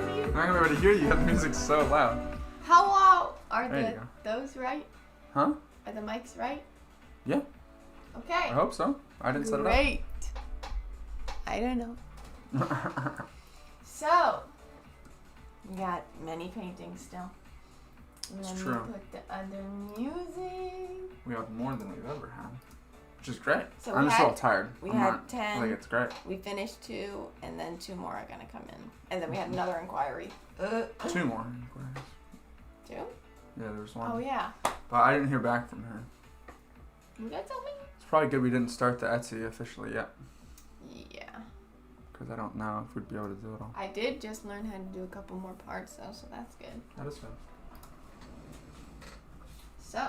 to you. I'm not gonna be able to hear you. The music's so loud. How loud are There you those right? Huh? Are the mics right? Yeah. Okay. I hope so. I didn't set it up. Great. I don't know. So, we got many paintings still. And It's then true. we put the other music. We have more than we've ever had, which is great. So I'm just a little tired. We I'm had not, 10. I think it's great. We finished 2, and then 2 more are gonna come in. And then we had another inquiry. 2 more inquiries. 2? Yeah, there's one. Oh yeah. But I didn't hear back from her. You got something? It's probably good we didn't start the Etsy officially yet, Yeah. because I don't know if we'd be able to do it all. I did just learn how to do a couple more parts though, so that's good. That is good. So,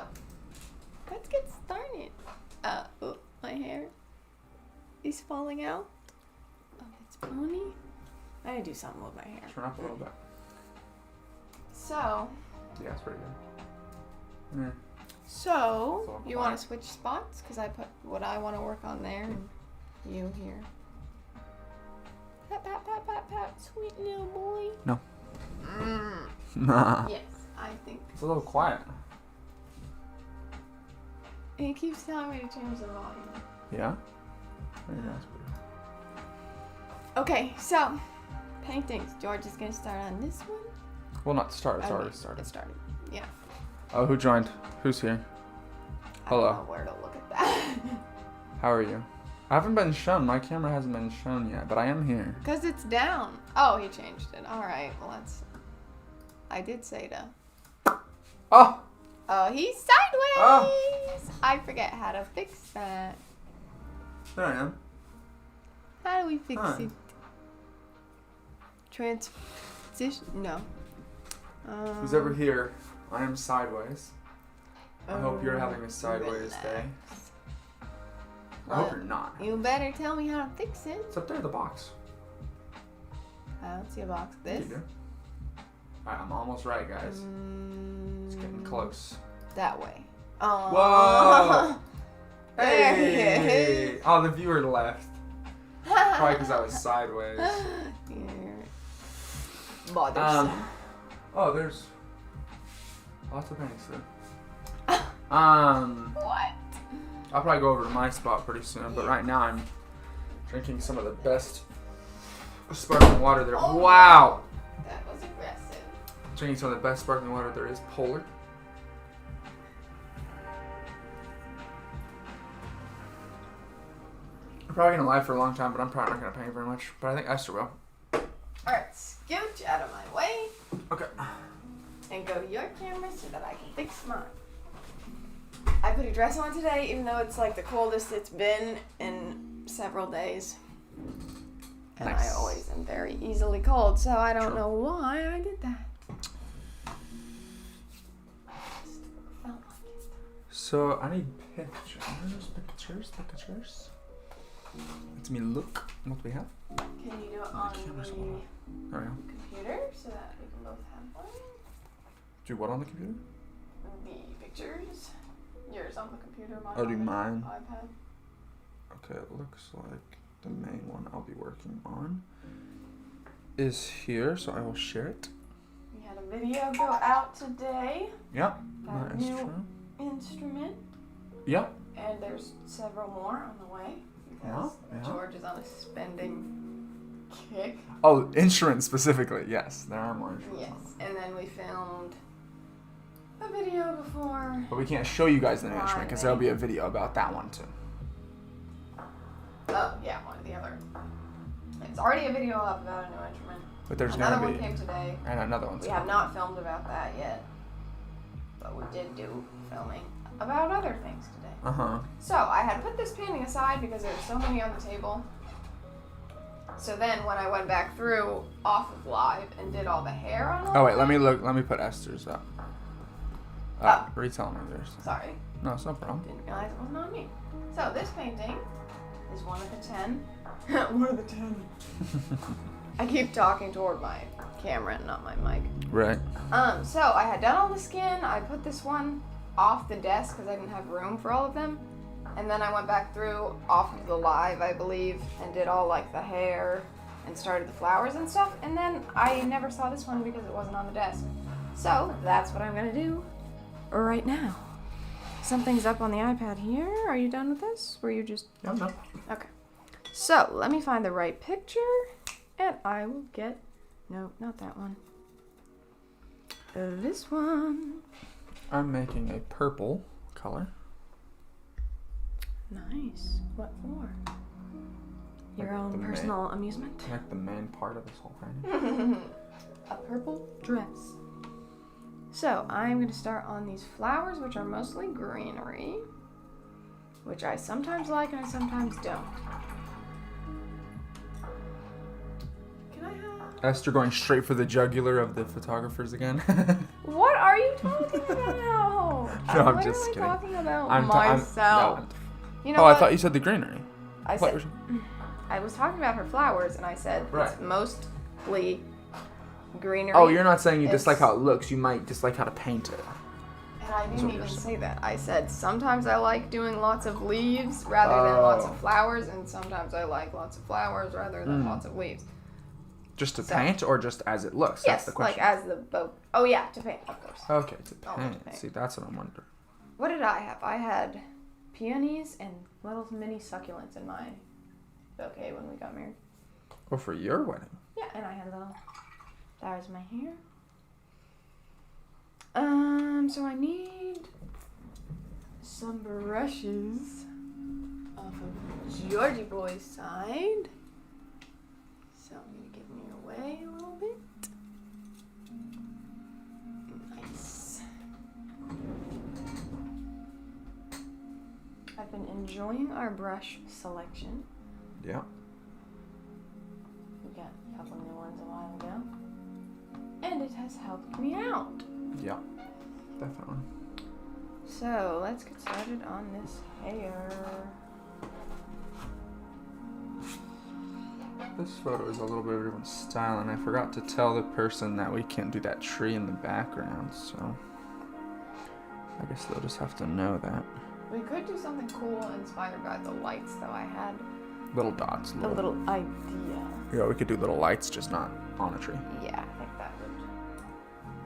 let's get started. Oh, my hair is falling out. Oh, it's pony. I gotta do something with my hair. Turn up a little bit. So, Yeah, it's pretty good. Yeah. so you quiet. want to switch spots? Because I put what I want to work on there and you here. Pat, pat, pat, pat, pat, sweet little boy. No. Yes, I think. It's a little quiet. He keeps telling me to change the volume. Yeah? There you go. That's pretty good. Okay, so paintings. George is gonna start on this one. Well, not start. It's Oh, already It started. started. Yeah. Oh, who joined? Who's here? Hello. I don't know where to look at that. How are you? I haven't been shown. My camera hasn't been shown yet, but I am here. Because it's down. Oh, he changed it. All right. Well, that's. I did say to. Oh! Oh, he's sideways. Oh. I forget how to fix that. There I am. How do we fix Huh. it? Transition? No. Who's ever here? I am sideways. I hope you're having a sideways relax. day. I hope Well, you're not. You better tell me how to fix it. It's up there, the box. I don't see a box. You This? do. Alright, I'm almost right, guys. It's getting close. That way. Oh. Whoa! There he Hey! is. Oh, the viewer left. Probably because I was sideways. You're bothersome. Oh, there's lots of paintings there. What? I'll probably go over to my spot pretty soon, but right now I'm drinking some of the best sparkling water there. Oh, Wow! That was aggressive. Drinking some of the best sparkling water there is. Polar. I'm probably gonna lie for a long time, but I'm probably not gonna paint very much. But I think Esther will. Alright, scooch out of my way Okay. and go to your camera so that I can fix mine. I put a dress on today, even though it's like the coldest it's been in several days. And Nice. I always am very easily cold, so I don't True. know why I did that. Felt like it. So I need pictures. Pictures. Let me look what we have. Can you do it on camera's the on. There we go. computer so that we can both have one? Do what on the computer? The pictures. Yours on the computer, mine Oh, on do the mine. iPad. Okay, it looks like the main one I'll be working on is here, so I will share it. We had a video go out today. Yep, Got that a is new true. instrument, Yep. and there's several more on the way because Yeah. George is on a spending kick. Oh, instruments specifically. Yes, there are more instruments. Yes, and then we filmed a video before. But we can't show you guys the new Why, instrument because babe? there'll be a video about that one too. Oh yeah, one or the other. It's already a video up about a new instrument. But there's Another gonna one be came today. and another one's We have not filmed about that yet, but we did do filming about other things today. Uh-huh. So I had put this painting aside because there were so many on the table. So then when I went back through off of live and did all the hair on all Oh wait, of let me them- look. Let me put Esther's up. Oh. Retell me yours. Sorry, No, it's no problem. didn't realize it wasn't on me. So this painting is one of the 10. One of the 10. I keep talking toward my camera and not my mic. Right. So I had done all the skin. I put this one off the desk because I didn't have room for all of them. And then I went back through off of the live, I believe, and did all like the hair and started the flowers and stuff, and then I never saw this one because it wasn't on the desk. So that's what I'm gonna do right now. Something's up on the iPad here. Are you done with this? Were you just... Yeah, I'm done. Okay. So let me find the right picture, and I will get... No, not that one. This one. I'm making a purple color. Nice. What for? Your Like own the personal amusement? Like the main part of this whole painting. A purple dress. So I'm going to start on these flowers, which are mostly greenery, which I sometimes like and I sometimes don't. Can I have... Esther going straight for the jugular of the photographers again. What are you talking about? No, I'm I'm just literally kidding. talking about I'm myself. You know oh, what? I thought you said the greenery. I What said... I was talking about her flowers, and I said Right. it's mostly greenery. Oh, you're not saying you It's- dislike how it looks. You might dislike how to paint it. And I That's didn't what even you're say that. I said sometimes I like doing lots of leaves rather than lots of flowers, and sometimes I like lots of flowers rather than lots of leaves. Just to So- paint or just as it looks? Yes, That's the question. like as the boat. Oh yeah, to paint, of course. Okay, to Oh, paint. to paint. See, that's what I'm wondering. What did I have? I had peonies and little mini succulents in my bouquet when we got married. Oh, for your wedding? Yeah, and I had little flowers in my hair. So I need some brushes off of Georgie Boy's side. So I'm gonna give me away a little bit. Nice. I've been enjoying our brush selection. Yeah. We got a couple new ones a while ago. And it has helped me out. Yeah. Definitely. So let's get started on this hair. This photo is a little bit of a different style, and I forgot to tell the person that we can't do that tree in the background, so I guess they'll just have to know that. We could do something cool inspired by the lights, though. I had Little dots. a little idea. Yeah, we could do little lights, just not on a tree. Yeah, I think that would.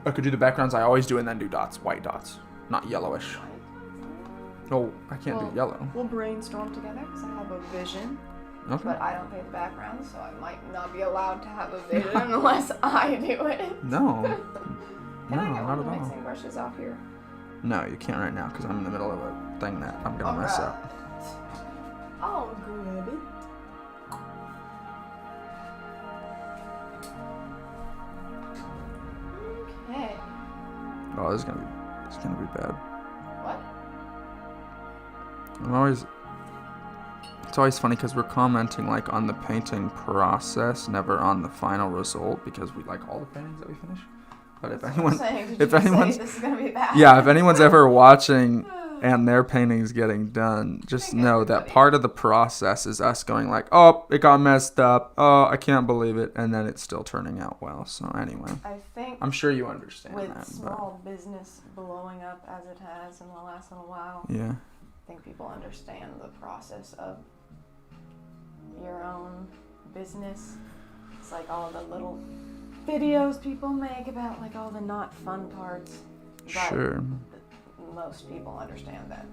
I could do the backgrounds I always do and then do dots, white dots, not yellowish. No, I can't do yellow. We'll brainstorm together because I have a vision, Okay. but I don't pay the background, so I might not be allowed to have a vision unless I do it. No. Can I No, get not one of the at all. mixing brushes off here? No, you can't right now because I'm in the middle of a thing that I'm gonna mess up. I'll grab it. Okay. Oh, this is gonna be bad. What? It's always funny because we're commenting like on the painting process, never on the final result, because we like all the paintings that we finish. But if anyone's This is gonna be bad. yeah, if anyone's ever watching and their painting's getting done, just know that part of the process is us going like, oh, it got messed up. Oh, I can't believe it. And then it's still turning out well. So anyway, I think I'm sure you understand with that. small business blowing up as it has in the last little while, But yeah. I think people understand the process of your own business. It's like all the little videos people make about like all the not fun parts. But Sure. most people understand that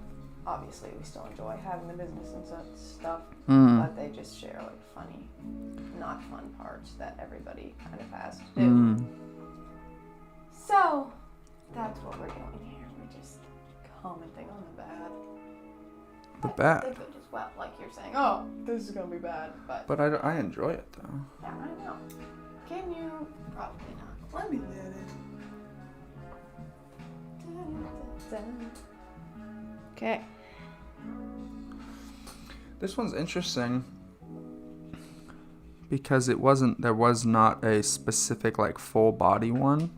obviously we still enjoy having the business and stuff, Mm. but they just share like funny, not fun parts that everybody kind of has to do. Mm. So that's what we're doing here. We're just commenting on the bad. The bad. The good as well. Like you're saying, oh, this is gonna be bad, but But I enjoy it though. yeah, I know. Can you? Probably not. Let me let it. Okay. This one's interesting because there was not a specific like full body one,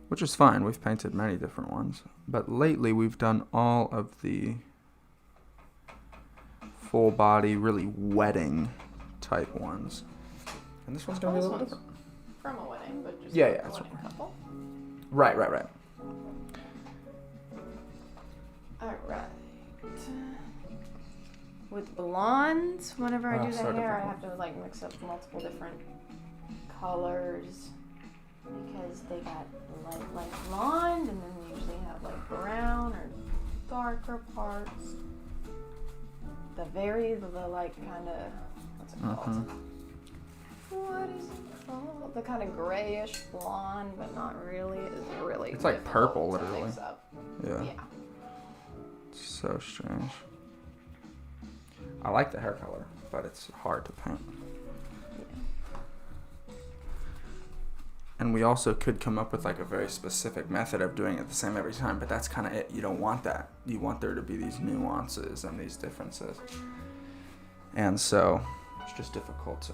which is fine. We've painted many different ones, but lately we've done all of the full body, really wedding type ones. And this one's gonna be a little different. From a wedding, but just Yeah, like yeah, a that's wedding couple. Right. All right. with blondes, whenever I do the so hair, I difficult. have to like mix up multiple different colors because they got light blonde, and then they usually have like brown or darker parts. The like kind of, what's it called? What is it called? The kind of grayish blonde, but not really. It's really. It's like difficult purple, to literally. mix up. Yeah. Yeah. It's so strange. I like the hair color, but it's hard to paint. And we also could come up with like a very specific method of doing it the same every time, but that's kind of it. You don't want that. You want there to be these nuances and these differences. And so it's just difficult to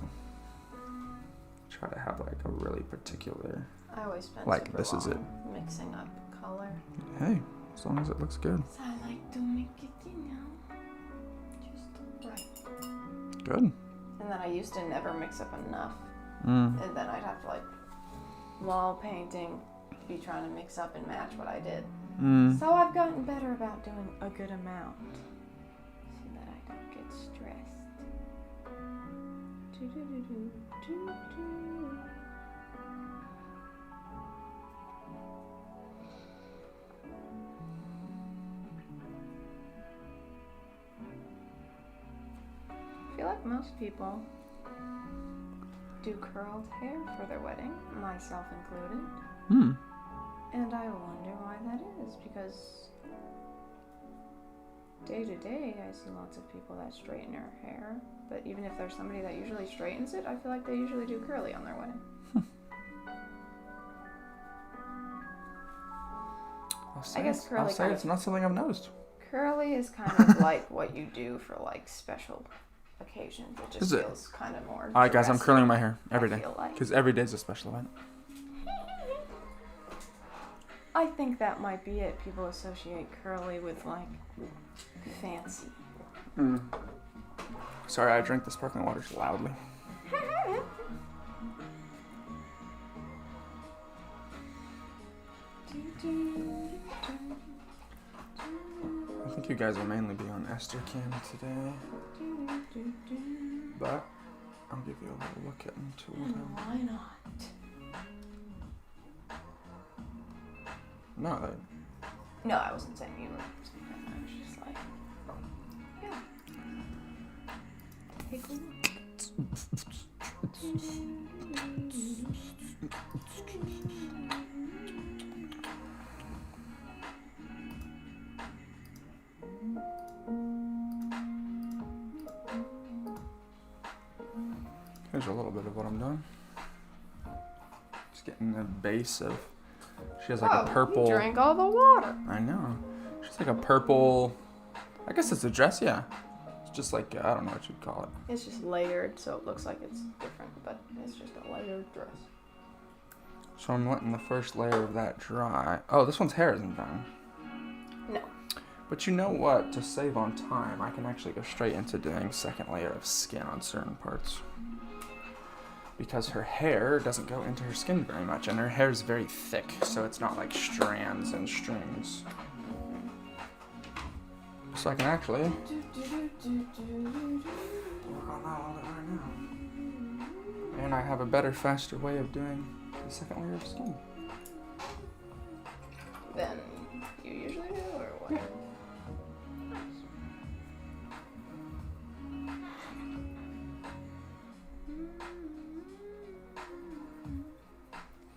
try to have like a really particular, I always spend like, super this is long mixing up color. hey, as long as it looks good. So I like to make it, just right. Good. And then I used to never mix up enough. And then I'd have to like, while painting, be trying to mix up and match what I did. So I've gotten better about doing a good amount so that I don't get stressed. I feel like most people do curled hair for their wedding, myself included. And I wonder why that is, because day to day I see lots of people that straighten their hair, but even if there's somebody that usually straightens it, I feel like they usually do curly on their wedding. I guess curly I'll say it's not something I've noticed. Curly is kind of like what you do for like special occasions. It just Is it? feels kind of more. All right, guys, I'm dressy, curling my hair every I day feel like. because every day is a special event. I think that might be it. People associate curly with like fancy. Sorry, I drank the sparkling water loudly. I think you guys will mainly be on Esther cam today, but I'll give you a little look into what Why not? No, No, I wasn't saying you were saying that. I was just like, yeah. Take a look. here's a little bit of what I'm doing. Just getting the base of. She has like a purple. You drank all the water. I know. She's like a purple. I guess it's a dress, yeah. It's just like, I don't know what you'd call it. It's just layered, so it looks like it's different, but it's just a layered dress. So I'm letting the first layer of that dry. Oh, this one's hair isn't done. No. But you know what? To save on time, I can actually go straight into doing second layer of skin on certain parts. Because her hair doesn't go into her skin very much, and her hair is very thick, so it's not like strands and strings. So I can actually work on that all right now. And I have a better, faster way of doing the second layer of skin. Than you usually do, or what? Yeah.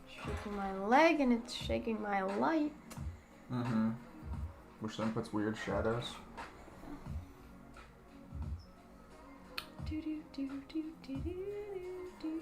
Shaking my leg and it's shaking my light. Mm-hmm. Which then puts weird shadows. Do, do, do, do, do, do, do.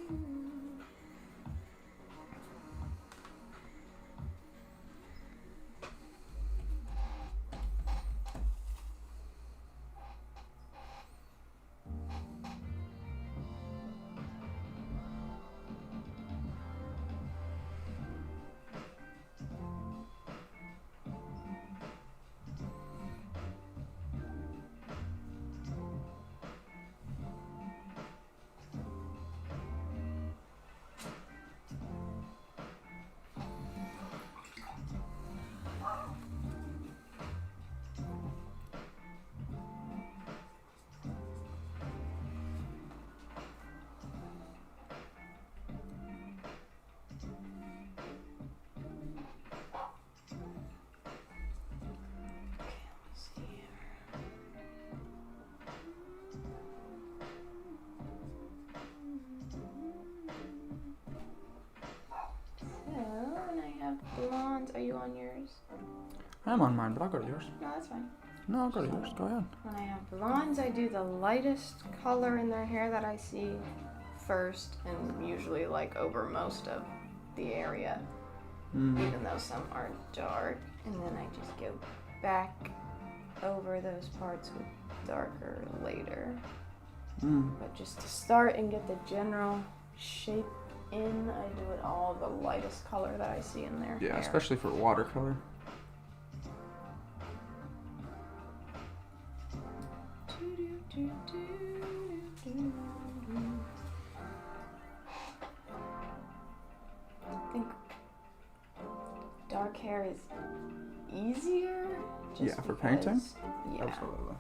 I'm on mine, but I'll go to yours. No, that's fine. No, I'll go to yours. Go ahead. When I have blondes, I do the lightest color in their hair that I see first, and usually like over most of the area, even though some are dark. And then I just go back over those parts with darker later. But just to start and get the general shape in, I do it all the lightest color that I see in their hair. Yeah, especially for watercolor. I think dark hair is easier. Yeah, for painting? Yeah. Absolutely.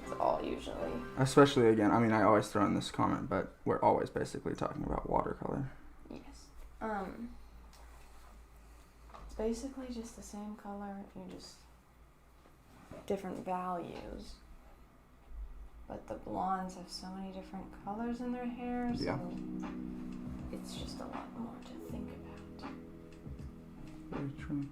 It's all usually. Especially, again, I mean, I always throw in this comment, but we're always basically talking about watercolor. Yes. It's basically just the same color, you just different values. But the blondes have so many different colors in their hair, so it's just a lot more to think about. Very true.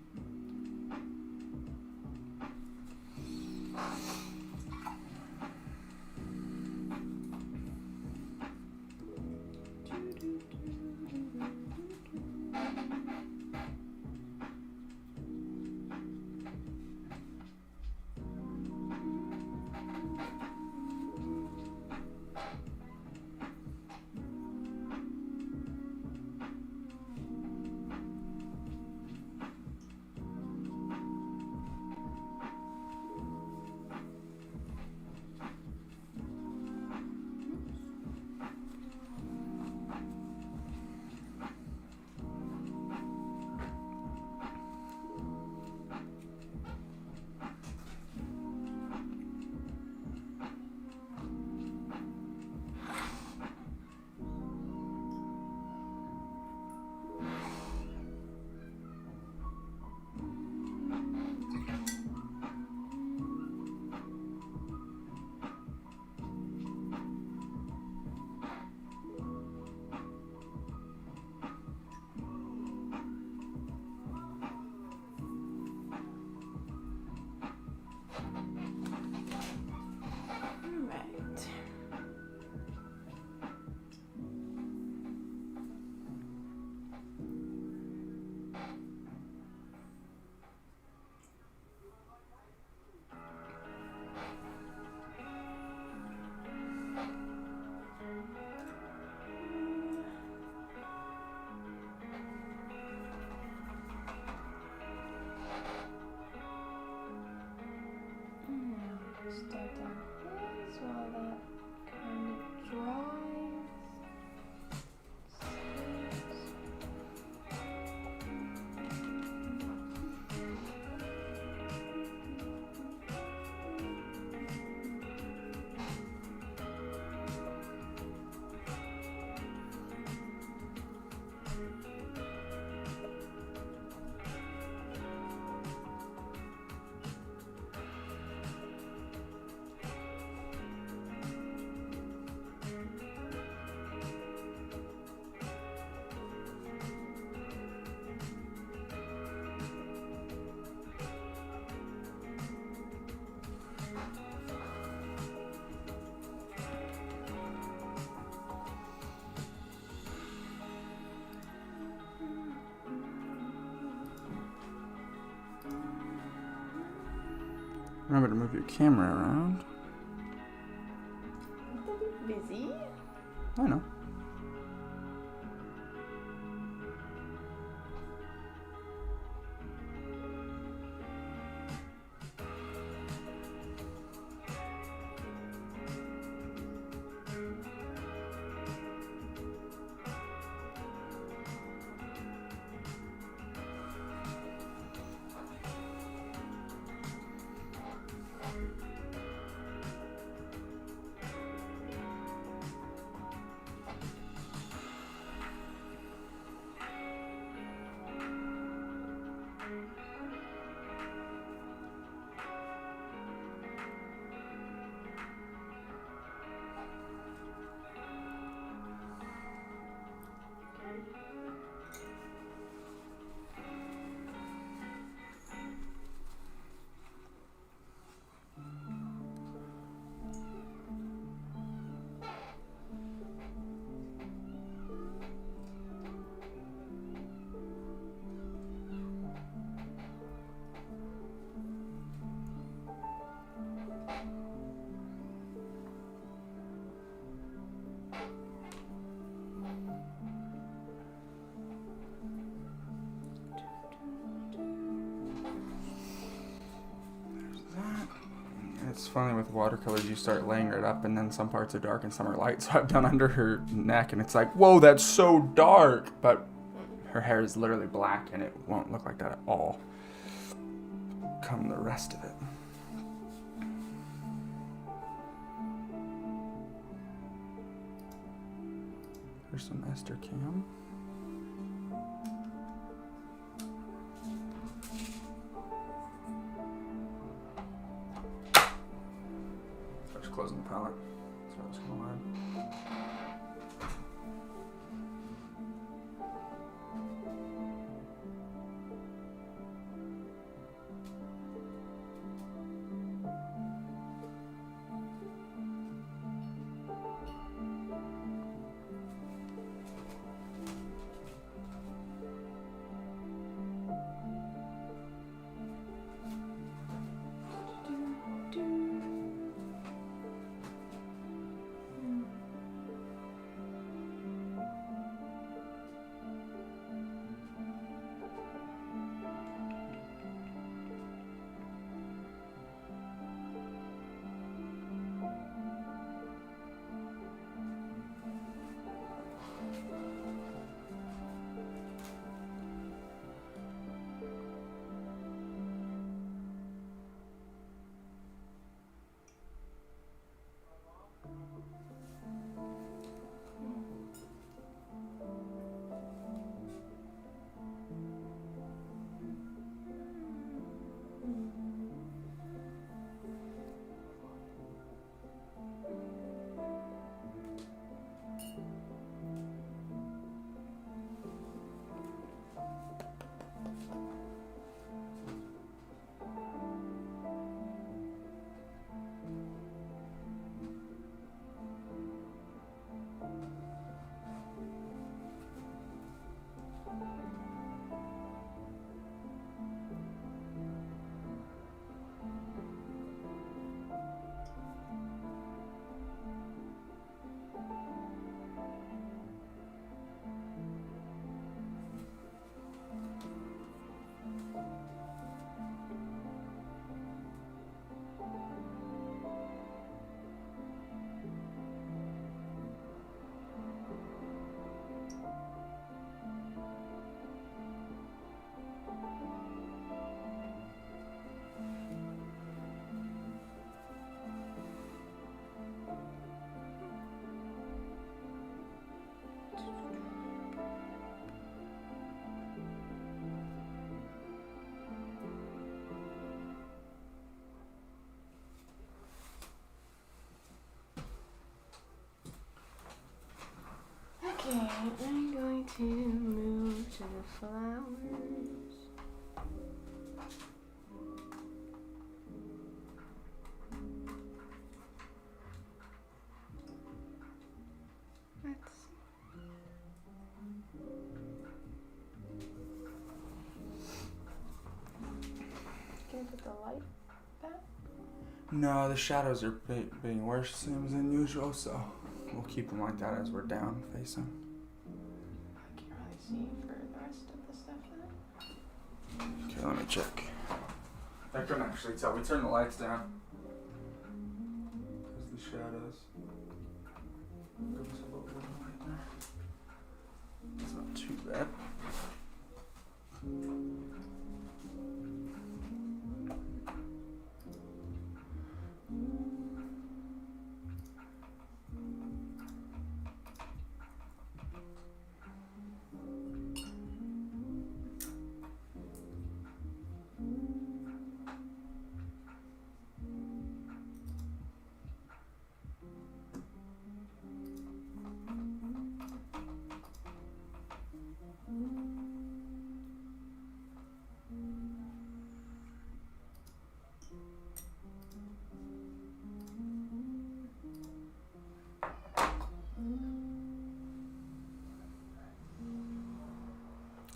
Start down his while that kind of dries. Remember to move your camera around. Busy? I know. It's funny with watercolors, you start laying it up and then some parts are dark and some are light. So I've done under her neck and it's like, whoa, that's so dark. But her hair is literally black and it won't look like that at all come the rest of it. There's some Esther Cam. Starts closing the palette. So it's going on. Okay, I'm going to move to the flowers. Can you put the light back? No, the shadows are being worse seems than usual, so we'll keep them like that as we're down facing. I can't really see for the rest of the stuff then. Okay, let me check. I couldn't actually tell. We turned the lights down. Because the shadows. Give us a little bit of light there. It's not too bad.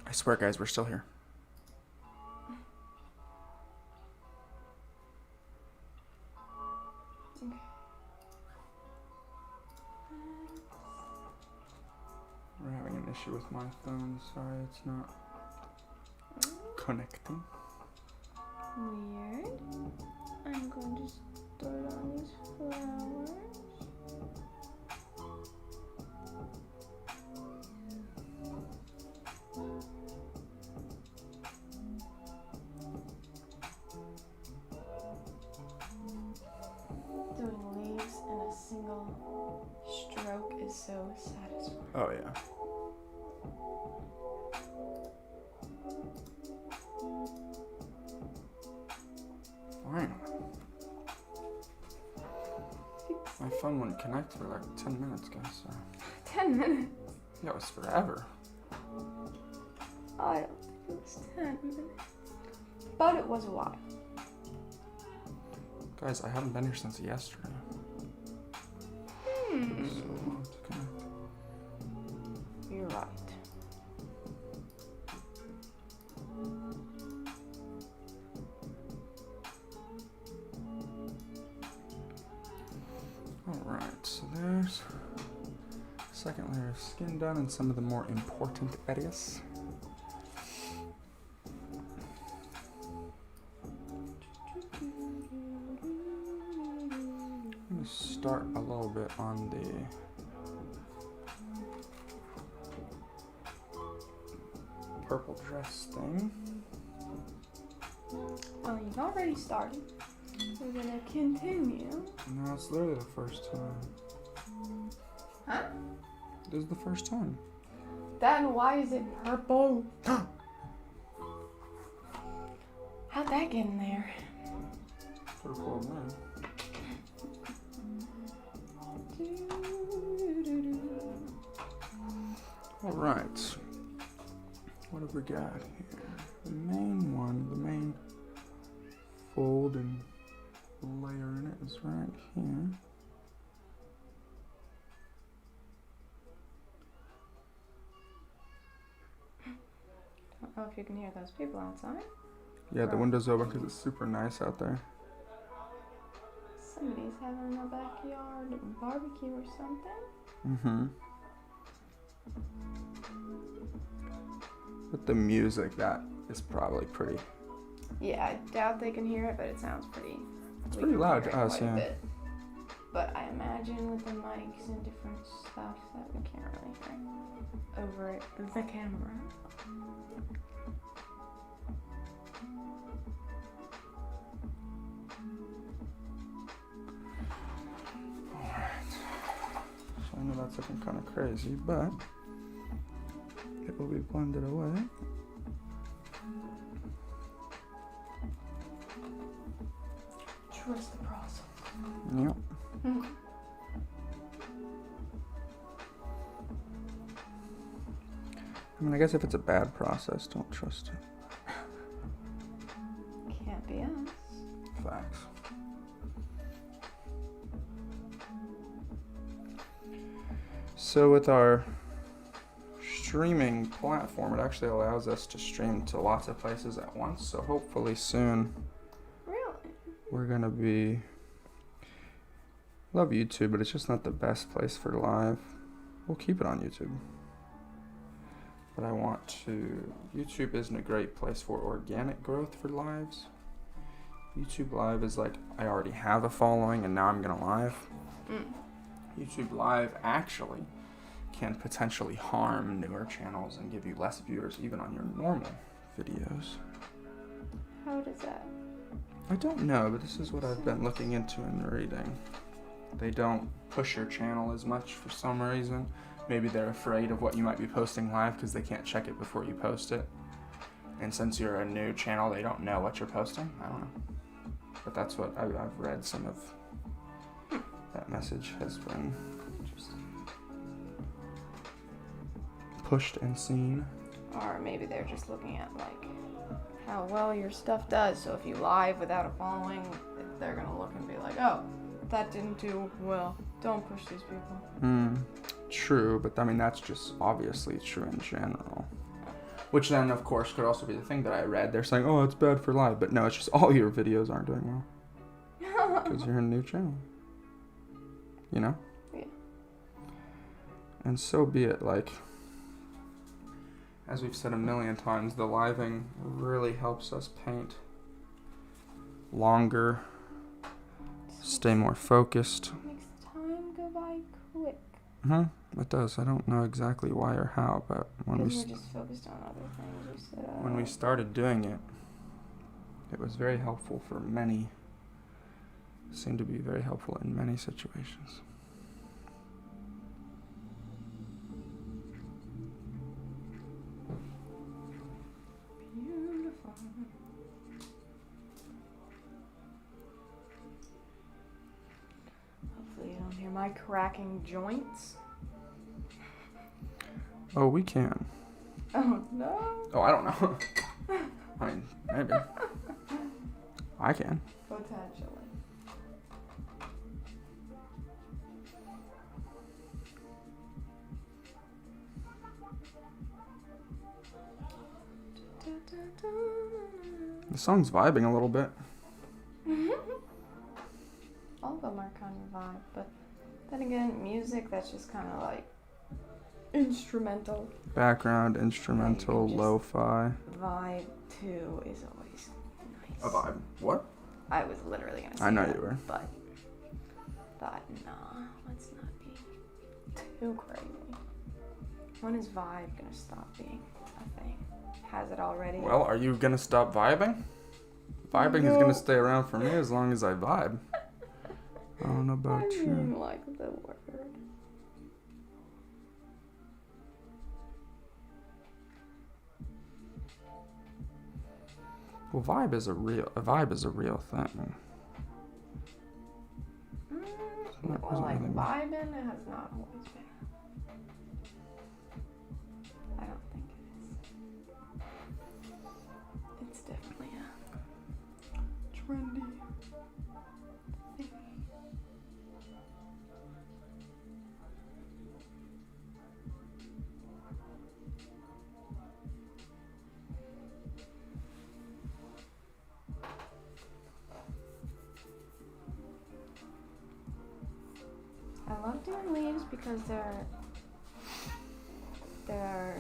I swear, guys, we're still here. Okay. We're having an issue with my phone. Sorry, it's not connecting. Weird. I'm going to start so satisfying. Oh, yeah. Finally. My phone wouldn't connect for like 10 minutes, guys. So. 10 minutes? Yeah, it was forever. I don't think it was 10 minutes. But it was a while. Guys, I haven't been here since yesterday. So long to connect. You're right. Alright, so there's second layer of skin done and some of the more important areas. I'm going to start a little bit on the purple dress thing. Well, you've already started. We're gonna continue. No, it's literally the first time. Huh? This is the first time. Then why is it purple? How'd that get in there? Pretty cool, man. All right. What have we got here? The main one, the main fold and layer in it is right here. I don't know if you can hear those people outside. Yeah, the window's open because it's super nice out there. Somebody's having a backyard barbecue or something. Mm-hmm. With the music, that is probably pretty. Yeah, I doubt they can hear it, but it sounds pretty. It's pretty loud to us, quite a yeah. bit. But I imagine with the mics and different stuff that we can't really hear over it, the camera. Alright. So I know that's looking kind of crazy, but it will be blended away. Trust the process. Yep. I mean, I guess if it's a bad process, don't trust it. Can't be us. Facts. So with our streaming platform, it actually allows us to stream to lots of places at once. So hopefully soon Really? we're gonna be. Love YouTube, but it's just not the best place for live. We'll keep it on YouTube. But I want to. YouTube isn't a great place for organic growth for lives. YouTube Live is like, I already have a following and now I'm gonna live. YouTube Live actually can potentially harm newer channels and give you less viewers even on your normal videos. How does that? I don't know, but this is what I've been looking into and reading. They don't push your channel as much for some reason. Maybe they're afraid of what you might be posting live because they can't check it before you post it. And since you're a new channel, they don't know what you're posting. I don't know. But that's what I've read. Some of that message has been pushed and seen. Or maybe they're just looking at like how well your stuff does. So if you live without a following, they're gonna look and be like, oh, that didn't do well. Don't push these people. True, but I mean that's just obviously true in general. Which then, of course, could also be the thing that I read. They're saying, oh, it's bad for live. But no, it's just all your videos aren't doing well. Because you're a new channel. You know? Yeah. And so be it. Like, as we've said a million times, the living really helps us paint longer, stay more focused. Makes time go by quick. It does. I don't know exactly why or how, but when Because we're just focused on other things. when we started doing it, it was very helpful for many. Seemed to be very helpful in many situations. hear my cracking joints? Oh, we can. Oh no. Oh, I don't know. I mean, maybe. I can. Potentially. The song's vibing a little bit. All of them are kind of vibe, but then again, music that's just kind of like instrumental. Background, instrumental, just lo-fi. Vibe too is always nice. A vibe. What? I was literally gonna say I know that, you were. but thought, nah, let's not be too crazy. When is vibe gonna stop being a thing? Has it already? Well, are you gonna stop vibing? Vibing is gonna stay around for me as long as I vibe. I don't know about I you. mean, like the word. Well, vibe is a real thing. Well, like vibing has not always been. I don't think it is. It's definitely a trendy thing. I love doing leaves because they're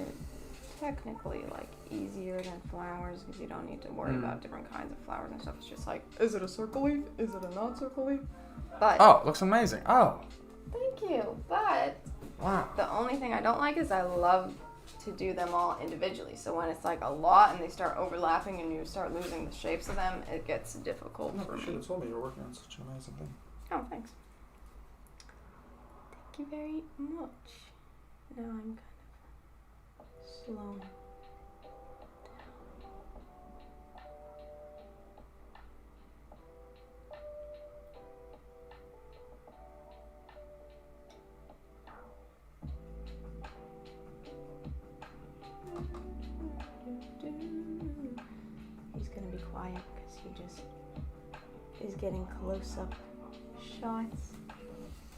technically like easier than flowers because you don't need to worry about different kinds of flowers and stuff. It's just like, is it a circle leaf? Is it a not circle leaf? But Oh, it looks amazing. Oh. thank you. But Wow. the only thing I don't like is I love to do them all individually. So when it's like a lot and they start overlapping and you start losing the shapes of them, it gets difficult for me. told me you were working on such an amazing thing. Oh, thanks. Thank you very much. Now I'm kind of slowing down. He's gonna be quiet because he just is getting close-up shots.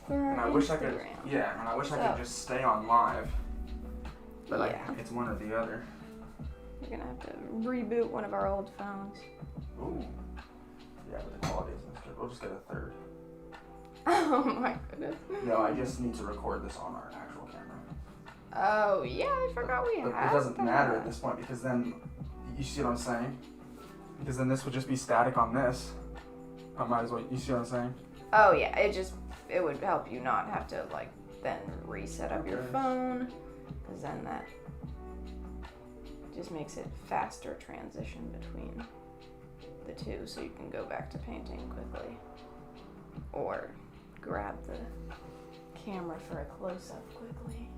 And I wish I could, and I wish I could just stay on live. But it's one or the other. We're gonna have to reboot one of our old phones. Ooh. Yeah, but the quality isn't good. We'll just get a third. Oh my goodness. No, I just need to record this on our actual camera. Oh yeah, I forgot we had But it doesn't matter at this point because then, you see what I'm saying? Because then this would just be static on this. I might as well, you see what I'm saying? Oh yeah, it would help you not have to like then reset up your phone, because then that just makes it faster transition between the two, so you can go back to painting quickly or grab the camera for a close-up quickly.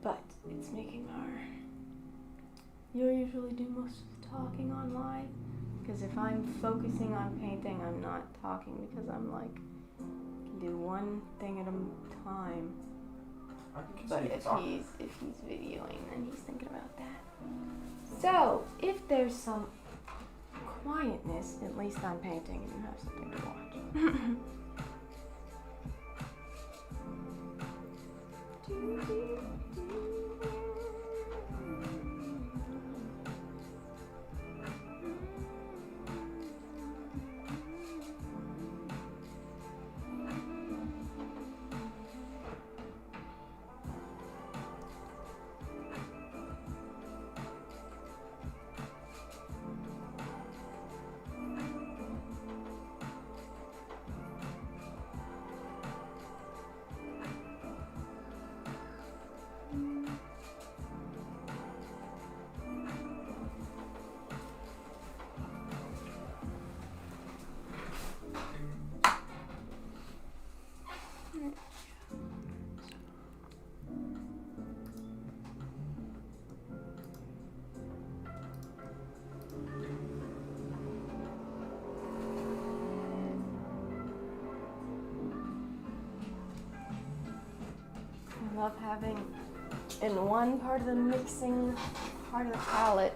But it's making you'll usually do most of the talking on live, because if I'm focusing on painting, I'm not talking because I'm like, can do one thing at a time. But if he's videoing, then he's thinking about that. So if there's some quietness, at least I'm painting and you have something to watch. I love having in one part of the mixing part of the palette,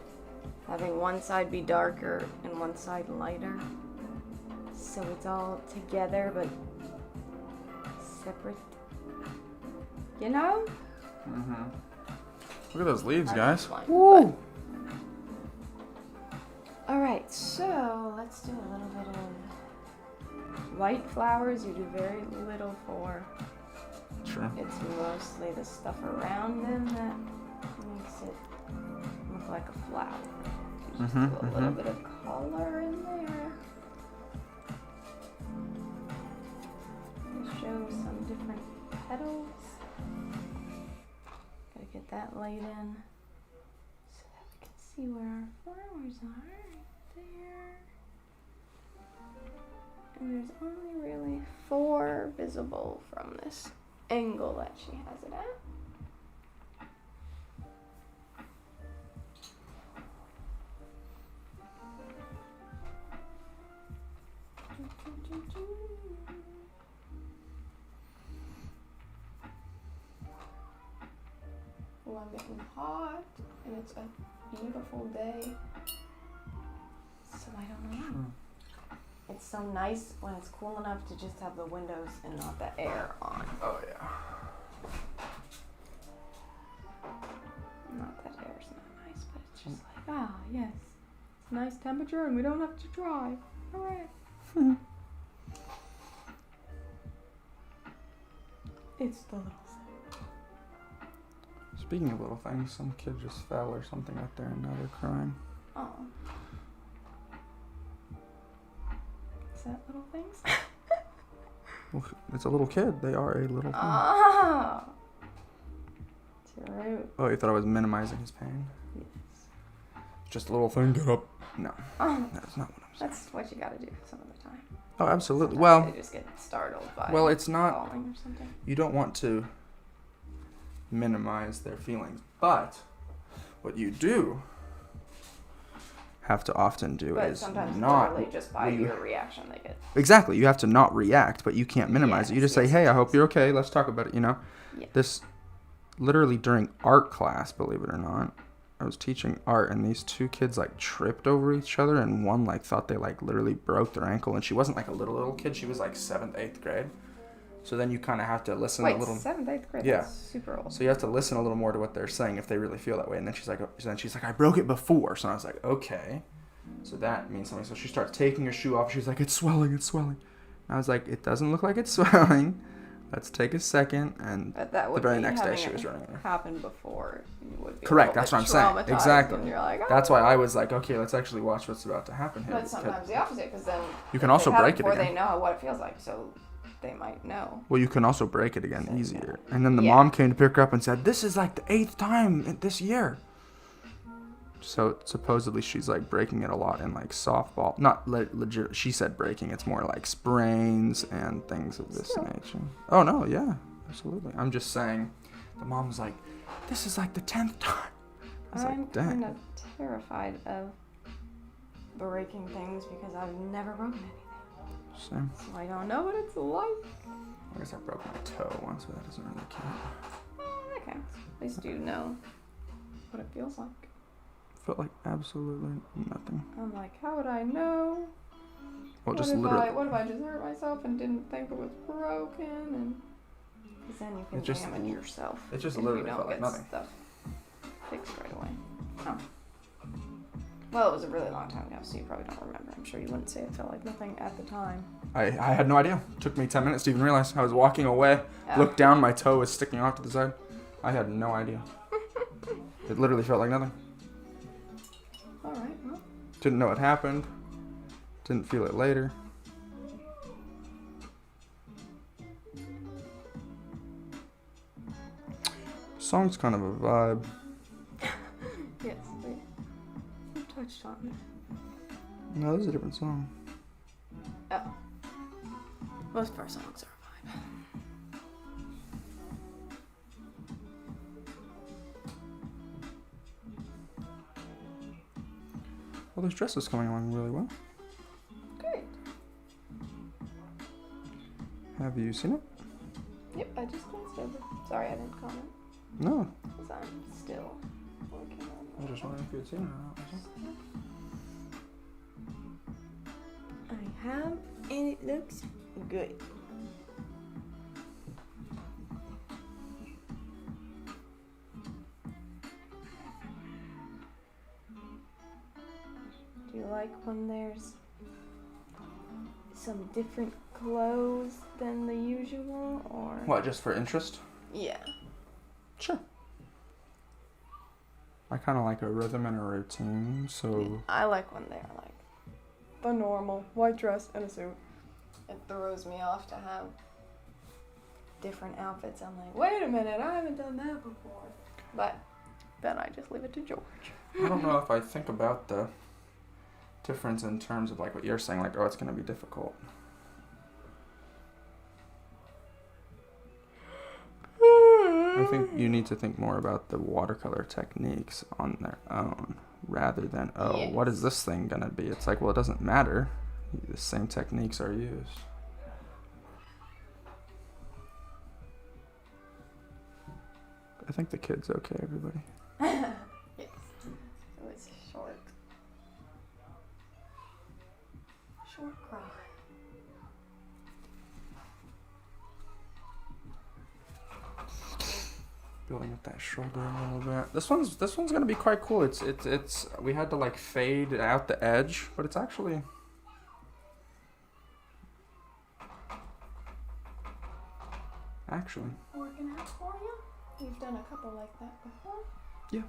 having one side be darker and one side lighter. So it's all together but separate. You know? Mm-hmm. Look at those leaves, guys. Woo! Alright, so let's do a little bit of white flowers. You do very little for. Sure. It's mostly the stuff around them that makes it look like a flower. You just do a little bit of color in there. Show some different petals. Gotta get that light in so that we can see where our flowers are right there. And there's only really 4 visible from this angle that she has it at. Well, I'm getting hot, and it's a beautiful day, so I don't know. It's so nice when it's cool enough to just have the windows and not the air on. Oh, yeah. Not that air's not nice, but it's just like, yes, it's a nice temperature and we don't have to drive. Hooray. It's the little thing. Speaking of little things, some kid just fell or something out there and now they're crying. Oh. Is that little things? Well, it's a little kid. They are a little thing. Oh. True. Oh, you thought I was minimizing his pain? Yes. Just a little thing, get up. No. Oh. That's not what I'm saying. That's what you gotta do some of the time. Oh, absolutely. Sometimes Well, they just get startled by it's not. falling or something. You don't want to minimize their feelings, but what you do have to often do But is sometimes not literally just by your reaction they get. Exactly. You have to not react, but you can't minimize it. You just say, "Hey, I hope you're okay. Let's talk about it." You know, this literally during art class, believe it or not, I was teaching art, and these 2 kids like tripped over each other, and one like thought they like literally broke their ankle, and she wasn't like a little kid. She was like 7th, 8th grade. So then you kind of have to listen a little. 7th, 8th grade. Yeah. That's super old. So you have to listen a little more to what they're saying if they really feel that way. And then she's like, I broke it before. So I was like, okay. So that means something. So she starts taking her shoe off. She's like, it's swelling, it's swelling. And I was like, it doesn't look like it's swelling. Let's take a second. And But that would the very be next day having she it was running her. happen before you would be Correct, a that's little what I'm bit saying. traumatized, Exactly. And you're like, That's why I was like, okay, let's actually watch what's about to happen here. But sometimes the opposite, because then you can also break it before again. they know what it feels like, so they might know. Well, you can also break it again easier. And then the mom came to pick her up and said, this is like the 8th time this year. So supposedly she's like breaking it a lot in like softball. Not legit. She said breaking. It's more like sprains and things of this nature. Oh no, yeah, absolutely. I'm just saying. The mom was like, "This is like the 10th time." I was I'm like, "Dang." kind of terrified of breaking things because I've never broken anything. Same. So I don't know what it's like. I guess I broke my toe once, but that doesn't really count. That counts. At least you know what it feels like. Felt like absolutely nothing. I'm like, how would I know? Well, What just if literally. what if I just hurt myself and didn't think it was broken? And because then you can damage yourself. It just if literally you don't felt like get nothing. stuff fixed right away. Oh. Well, it was a really long time ago, so you probably don't remember. I'm sure you wouldn't say it felt like nothing at the time. I had no idea. It took me 10 minutes to even realize. I was walking away, looked down, my toe was sticking off to the side. I had no idea. It literally felt like nothing. All right, well. Didn't know it happened. Didn't feel it later. Song's kind of a vibe. Yes, we touched on it. No, this is a different song. Oh. Most of our songs are a vibe. Well, this dress is coming along really well. Great. Have you seen it? Yep, I just glanced over. Sorry. Sorry, I didn't comment. No. Because I'm still working on I was just wondering if you had seen it or not. I have, and it looks good. Do you like when there's some different clothes than the usual, or? What, just for interest? Yeah. Sure. I kind of like a rhythm and a routine, so... I like when they're like the normal white dress and a suit. It throws me off to have different outfits. I'm like, wait a minute, I haven't done that before. But then I just leave it to George. I don't know if I think about the difference in terms of like what you're saying, like, oh, it's going to be difficult. I think you need to think more about the watercolor techniques on their own rather than, oh, Yes. What is this thing going to be? It's like, well, it doesn't matter. The same techniques are used. I think the kid's okay, everybody. Yes. It was short. Short cry. Building up that shoulder a little bit. This one's gonna be quite cool. It's we had to like fade out the edge, but it's actually Working out for you? You've done a couple like that before? Yeah.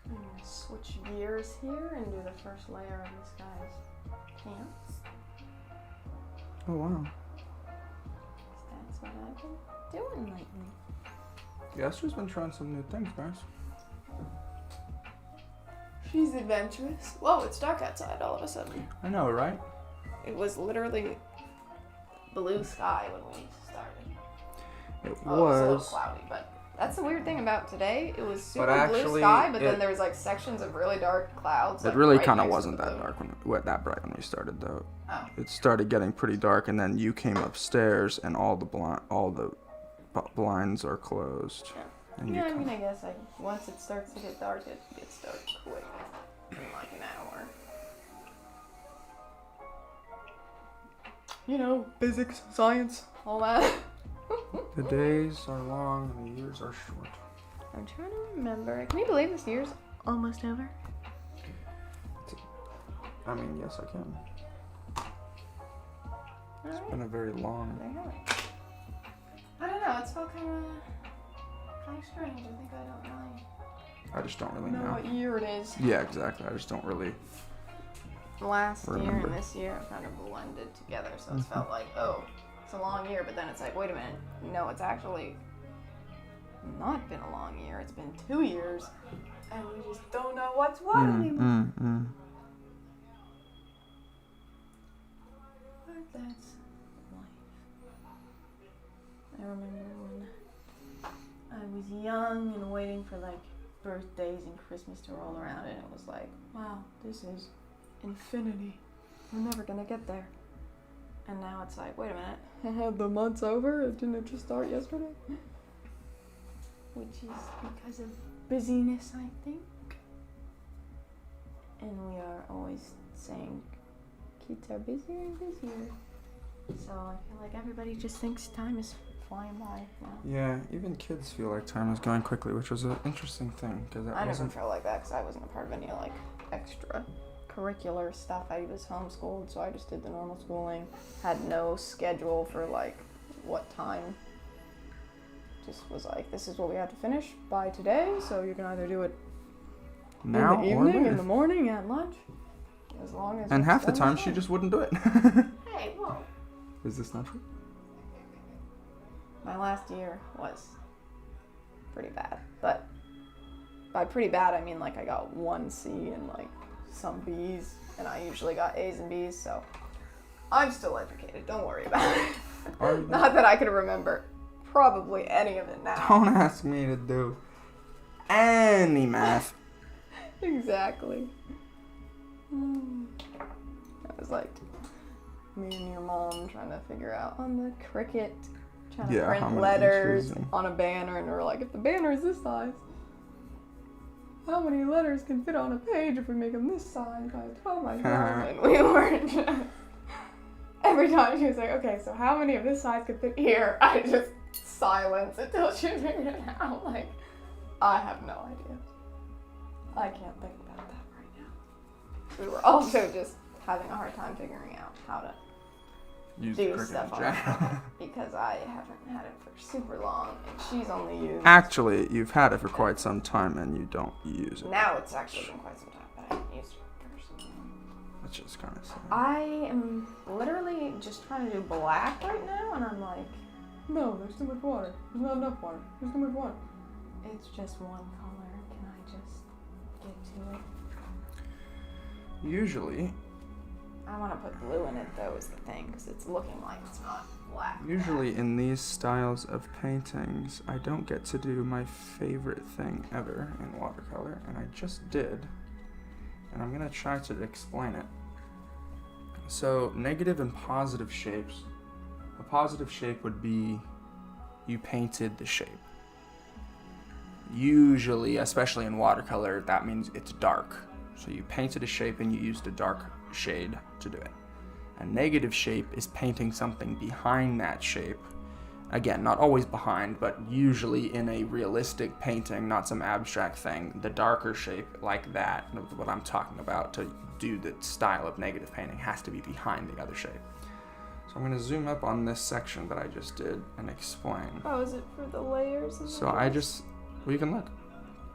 I'm gonna switch gears here and do the first layer of this guy's pants. Oh wow. That's what I've been doing lately. Yeah, Esther's been trying some new things, guys. She's adventurous. Whoa, it's dark outside all of a sudden. I know, right? It was literally blue sky when we started. It Oh, it was a little was. cloudy, but that's the weird thing about today. It was super blue actually, sky, but then there was like sections of really dark clouds. It like, really right kind of next to wasn't the that blue. dark that bright when we started though. Oh. It started getting pretty dark, and then you came upstairs, and all the blinds are closed. Yeah. And you Yeah, I come- mean, I guess once it starts to get dark, it gets dark quick. In like an hour. You know, physics, science, all that. The days are long and the years are short. I'm trying to remember. Can you believe this year's almost over? I mean, yes, I can. It's Alright. been a very long. There you have it. I don't know. It's felt kind of strange. I think I don't really I just don't really know know. what year it is. Yeah, exactly. I just don't really. Last year Remember. and this year have kind of blended together, so it's felt like, oh, it's a long year, but then it's like, wait a minute, no, it's actually not been a long year. It's been 2 years, and we just don't know what's what anymore. But that's life. I remember when I was young and waiting for like birthdays and Christmas to roll around, and it was like, wow, this is infinity. We're never gonna get there. And now it's like, wait a minute, the month's over? Didn't it just start yesterday? Which is because of busyness, I think. And we are always saying kids are busier and busier. So I feel like everybody just thinks time is flying by now. Yeah, even kids feel like time is going quickly, which was an interesting thing because I never felt like that because I wasn't a part of any like extra curricular stuff. I was homeschooled, so I just did the normal schooling. Had no schedule for like what time. Just was like, this is what we have to finish by today, so you can either do it now in the or evening, later. in the morning, at lunch, as long as. And it's half the done time by she then. just wouldn't do it. Hey, whoa. Is this not true? My last year was pretty bad, but by pretty bad I mean like I got 1 C and like some B's, and I usually got A's and B's, so I'm still educated. Don't worry about it. Are you? Not that I can remember probably any of it now. Don't ask me to do any math. Exactly. That was like me and your mom trying to figure out on the Cricut, trying to how print many letters inches on a banner, and we're like, if the banner is this size, how many letters can fit on a page if we make them this size? Like, oh my god. And we weren't just... Every time she was like, okay, so how many of this size could fit here? I just silence until she figured it out. Like, I have no idea. I can't think about that right now. We were also just having a hard time figuring out how to do stuff on it because I haven't had it for super long, and she's only used... Actually, you've had it for quite some time, and you don't use it. Now it's actually been quite some time, but I haven't used it first. Which is kind of sad. I am literally just trying to do black right now, and I'm like, no, there's too much water. There's not enough water. There's too much water. It's just one color. Can I just get to it? Usually, I want to put blue in it, though, is the thing, because it's looking like it's not black. Usually in these styles of paintings, I don't get to do my favorite thing ever in watercolor, and I just did. And I'm going to try to explain it. So, negative and positive shapes. A positive shape would be you painted the shape. Usually, especially in watercolor, that means it's dark. So you painted a shape and you used a dark shade to do it. A negative shape is painting something behind that shape. Again, not always behind, but usually in a realistic painting, not some abstract thing. The darker shape, like that, what I'm talking about, to do the style of negative painting, has to be behind the other shape. So I'm going to zoom up on this section that I just did and explain. Oh, is it for the layers? So I just, well, you can look.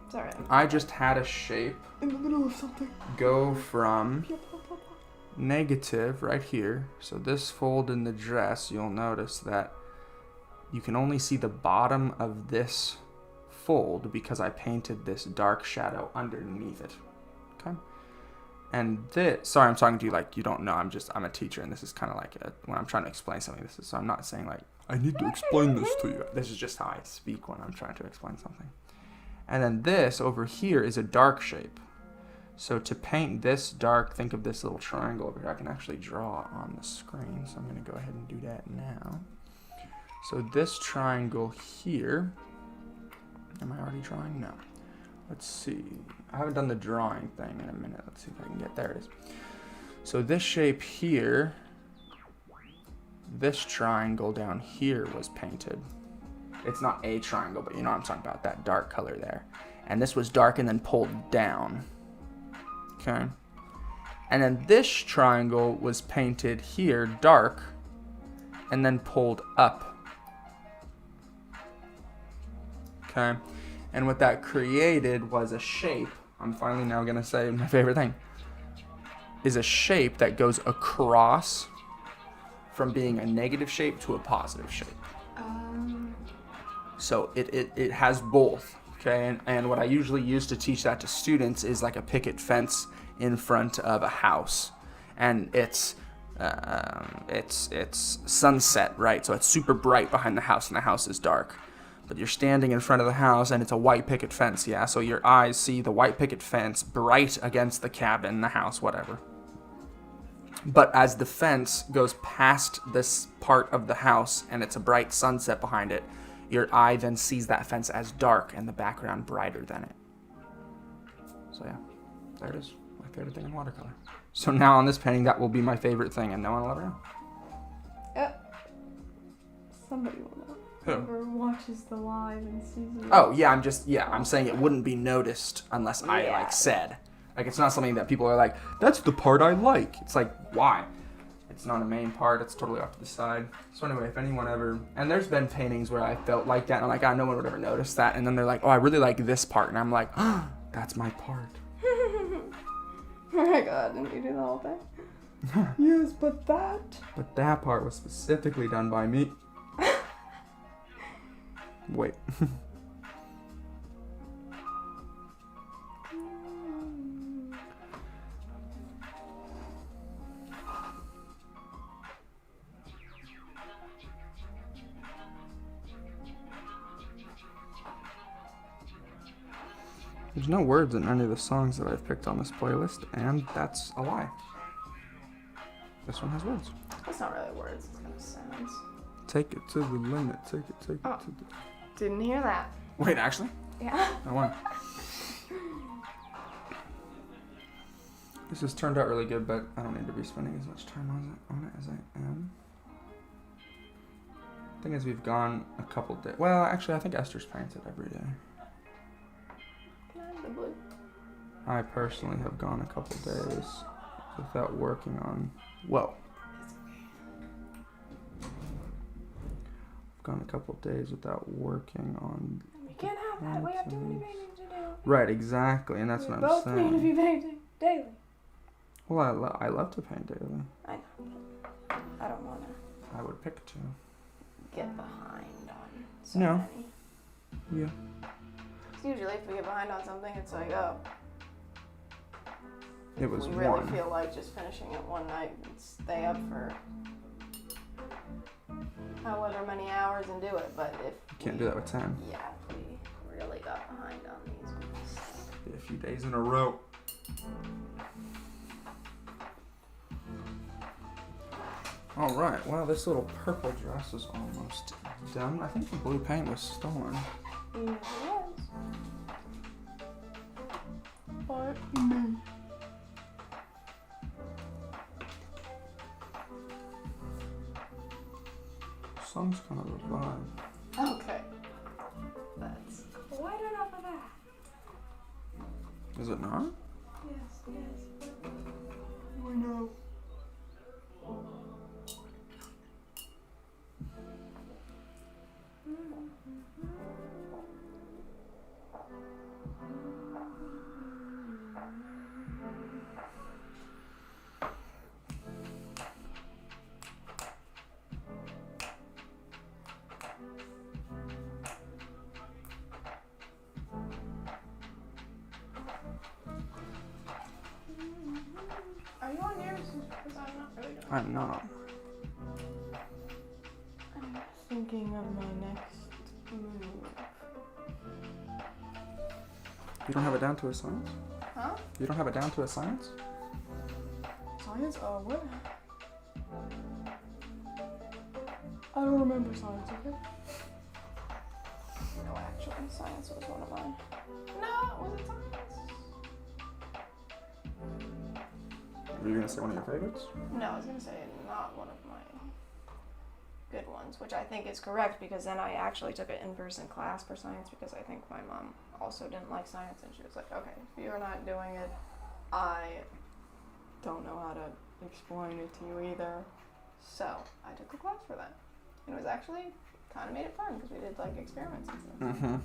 Sorry. I just had a shape In the middle of something. go from negative right here. So this fold in the dress, you'll notice that you can only see the bottom of this fold because I painted this dark shadow underneath it. Okay. And this, sorry, I'm talking to you like you don't know. I'm a teacher, and this is kind of like when I'm trying to explain something. So I'm not saying like, I need to explain this to you. This is just how I speak when I'm trying to explain something. And then this over here is a dark shape. So to paint this dark, think of this little triangle over here. I can actually draw on the screen. So I'm going to go ahead and do that now. So this triangle here, am I already drawing? No. Let's see. I haven't done the drawing thing in a minute. Let's see if I can get, there it is. So this shape here, this triangle down here was painted. It's not a triangle, but you know what I'm talking about, that dark color there. And this was dark and then pulled down. Okay. And then this triangle was painted here, dark, and then pulled up. Okay. And what that created was a shape. I'm finally now going to say my favorite thing. Is a shape that goes across from being a negative shape to a positive shape. So it has both, okay? And what I usually use to teach that to students is like a picket fence in front of a house. And it's sunset, right? So it's super bright behind the house and the house is dark. But you're standing in front of the house and it's a white picket fence, yeah? So your eyes see the white picket fence bright against the cabin, the house, whatever. But as the fence goes past this part of the house and it's a bright sunset behind it, your eye then sees that fence as dark and the background brighter than it. So yeah, there it is. My favorite thing in watercolor. So now on this painting, that will be my favorite thing and no one will ever know. Yep. Somebody will know. Whoever watches the live and sees you. Oh, yeah, I'm saying it wouldn't be noticed unless I said. Like, it's not something that people are like, that's the part I like. It's like, why? It's not a main part. It's totally off to the side. So anyway, if anyone ever... And there's been paintings where I felt like that. And I'm like, no one would ever notice that. And then they're like, oh, I really like this part. And I'm like, oh, that's my part. Oh my god, didn't you do the whole thing? Yes, but that... But that part was specifically done by me. Wait. There's no words in any of the songs that I've picked on this playlist, and that's a lie. This one has words. It's not really words, it's kind of sounds. Take it to the limit. Take it to the... Didn't hear that. Wait, actually? Yeah. I won. This has turned out really good, but I don't need to be spending as much time on it as I am. Thing is, we've gone a couple days. Well, actually, I think Esther's paints it every day. Can I have the blue? I personally have gone a couple days without working on... Whoa. I've gone a couple days without working on... We can't have that. We have too many paintings to do. Right, exactly, and that's what I'm saying. We both need to be painting daily. Well, I love to paint daily. I know, but I don't want to I would pick to. get behind on so No. many. Yeah. Usually if we get behind on something, it's like, oh. It was we one. really feel like just finishing it one night and stay up for however many hours and do it. But if You can't do that with 10. Yeah, if we really got behind on these ones. Be a few days in a row. All right. Well, this little purple dress is almost done. I think the blue paint was stolen. Yes. But Song's kind of a vibe. okay. That's quite enough of that. Is it not? Yes. We know. Are you on yours? Because I'm not really good. I'm not. I'm thinking of my next move. You don't have it down to a science? Huh? You don't have it down to a science? Science? What? I don't remember science, okay? No, actually, science was one of mine. No, was it science? Were you going to say one of your favorites? No, I was going to say not one of my good ones, which I think is correct because then I actually took an in-person class for science because I think my mom also didn't like science and she was like, okay, if you're not doing it, I don't know how to explain it to you either. So I took a class for that. And it was actually kind of made it fun because we did like experiments and stuff. Mm-hmm.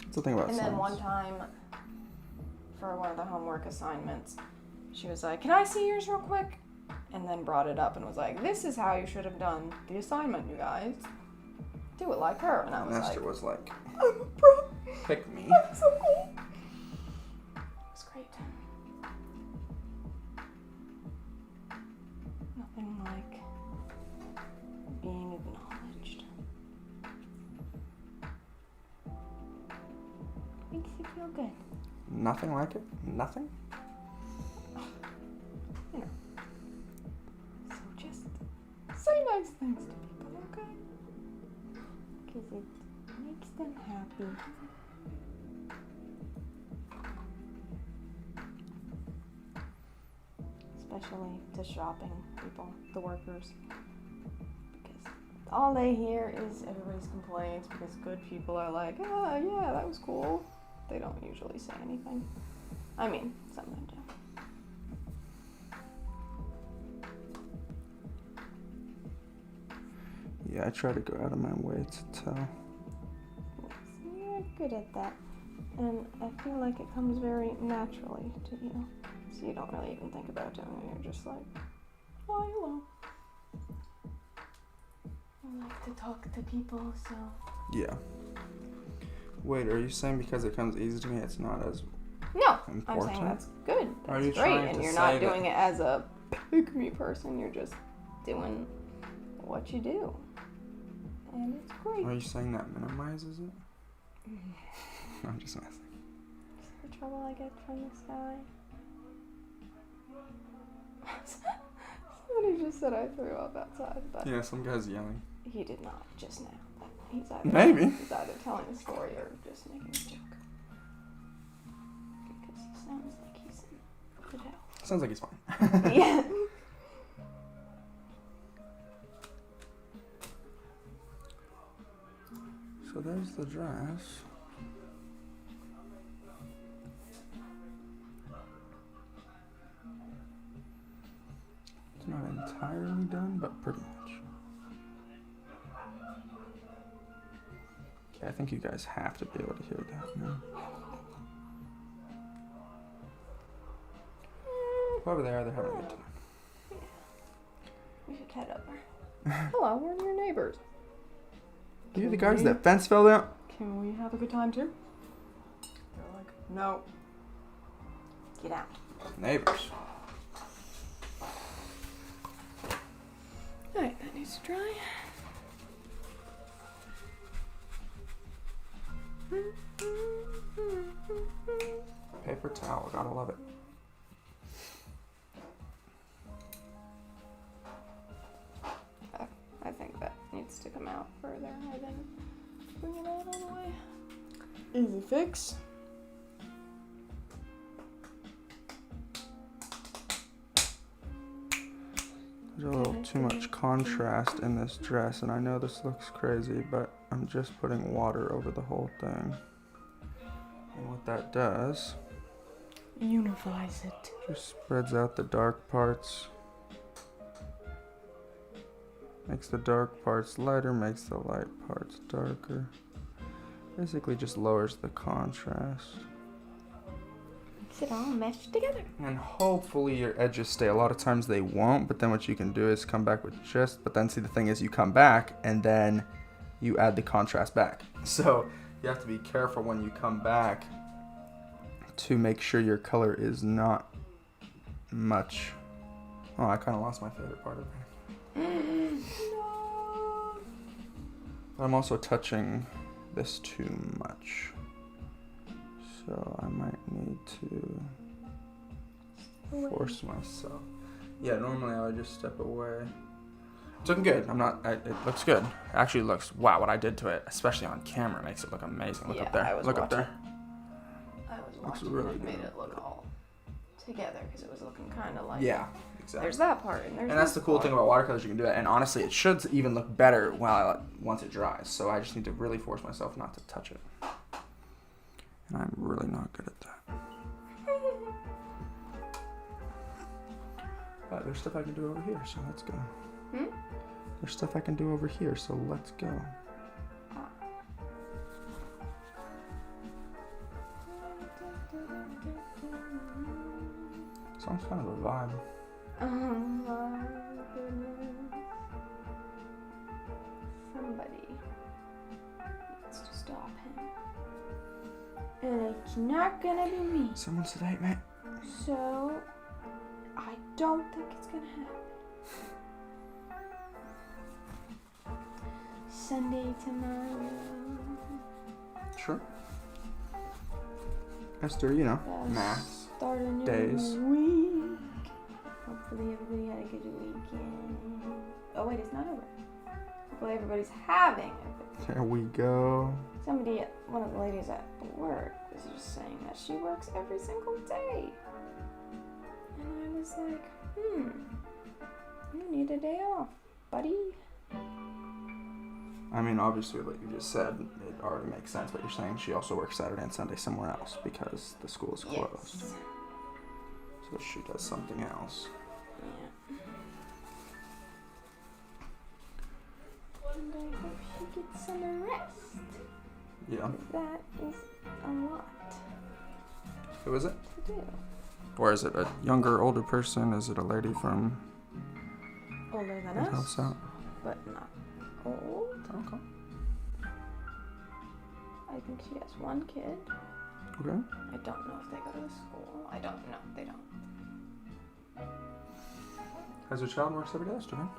What's the thing about And science? then one time for one of the homework assignments, she was like, can I see yours real quick? And then brought it up and was like, this is how you should have done the assignment, you guys. Do it like her. And I was Esther like, was like, I'm a pro. pick me. I'm so cool. It was great. Nothing like being acknowledged. Makes you feel good. Nothing like it? Nothing? You know. So just say nice things to people, okay? Because it makes them happy. Especially to shopping people, the workers. Because all they hear is everybody's complaints because good people are like, ah, yeah, that was cool. They don't usually say anything. I mean, some of them do. Yeah, I try to go out of my way to tell. You're good at that. And I feel like it comes very naturally to you. So you don't really even think about doing it. You're just like, oh, hello. I like to talk to people, so. Yeah. Wait, are you saying because it comes easy to me, it's not as No, important? I'm saying that's good. Are That's you great. trying And to you're say not that- doing it as a pick me person. You're just doing what you do. And it's great. Are you saying that minimizes it? I'm just messing. trouble I get from this guy. Somebody just said I threw up outside, but Yeah, some guy's yelling. he did not just now. He's either He's either telling a story or just making a joke. Because he sounds like he's in good health. Sounds like he's fine. Yeah. So there's the dress. It's not entirely done, but pretty much. Okay, I think you guys have to be able to hear that now. Whoever they are, they're having a good time. Yeah. We should head over. Hello, we're your neighbors. You the guys that fence fell down? Can we have a good time too? They're like, no. Get out. Neighbors. Alright, that needs to dry. Paper towel, gotta love it. I think that needs to come out further. I didn't bring it out all the way. Easy fix. There's a little too much contrast in this dress, and I know this looks crazy, but I'm just putting water over the whole thing. And what that does, Unifies it. just spreads out the dark parts. Makes the dark parts lighter, makes the light parts darker. Basically just lowers the contrast. Makes it all meshed together. And hopefully your edges stay. A lot of times they won't, but then what you can do is come back with but then see the thing is you come back and then you add the contrast back. So you have to be careful when you come back to make sure your color is not much. Oh, I kind of lost my favorite part of it. No. I'm also touching this too much. So I might need to force myself. Yeah, normally I would just step away. It's looking good. It looks good. It actually looks, wow, what I did to it, especially on camera, makes it look amazing. Look up there. Look up there. I was Looks watching really it, made good. it look all together because it was looking kind of like. Yeah, exactly. There's that part, and there's. And that's the cool thing about watercolors, you can do it. And honestly, it should even look better once it dries. So I just need to really force myself not to touch it. And I'm really not good at that. But there's stuff I can do over here, so let's go. There's stuff I can do over here, so let's go. Song's kind of a vibe. Oh my goodness. Somebody needs to stop him. And it's not gonna be me. Someone sedate me. So, I don't think it's gonna happen. Sunday tomorrow. Sure. Esther, you know, Let's maths. Start a new days. week. Hopefully everybody had a good weekend. Oh wait, it's not over. Hopefully everybody's having a good There we go. Somebody, one of the ladies at work, was just saying that she works every single day. And I was like, you need a day off, buddy. I mean, obviously, what you just said, it already makes sense, but you're saying she also works Saturday and Sunday somewhere else because the school is closed. Yes. So she does something else. Yeah. And I hope she gets some rest. Yeah. That is a lot Who is it? to do. Or is it a younger, older person? Is it a lady from Older than that us, helps out? but not old. Okay. I think she has one kid. Okay. I don't know if they go to the school. I don't know. They don't. Has a child and works every day? That's too bad.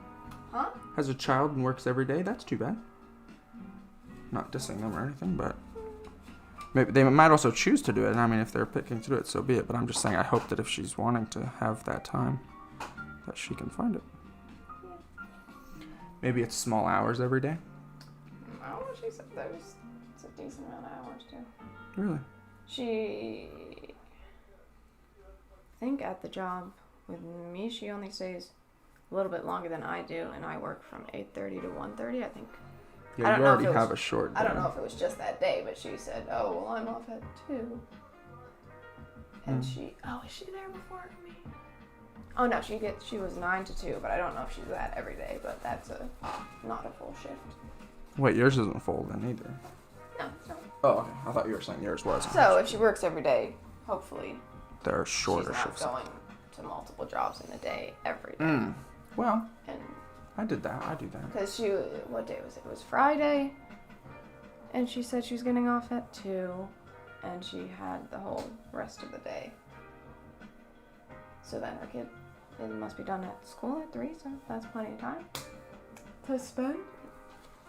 Huh? Has a child and works every day? That's too bad. Not dissing them or anything, but Maybe they might also choose to do it. And I mean, if they're picking to do it, so be it. But I'm just saying, I hope that if she's wanting to have that time, that she can find it. Maybe it's small hours every day. Oh, she said there's it's a decent amount of hours too. Really? She, I think at the job with me, she only stays a little bit longer than I do, and I work from 8:30 to 1:30. I think. Yeah, I don't you know already if it was- have a short day. I don't know if it was just that day, but she said, "Oh, well, I'm off at 2." And she, oh, is she there before me? Oh no, she was 9 to 2, but I don't know if she's that every day. But that's not a full shift. Wait, yours isn't full then either. No, it's not. Oh, okay. I thought you were saying yours was. So if she works every day, hopefully There are shorter she's not shifts. going to multiple jobs in a day every day. Mm. Well, And I did that. I do that. because what day was it? It was Friday, and she said she was getting off at 2, and she had the whole rest of the day. So then her kid must be done at school at 3, so that's plenty of time to spend.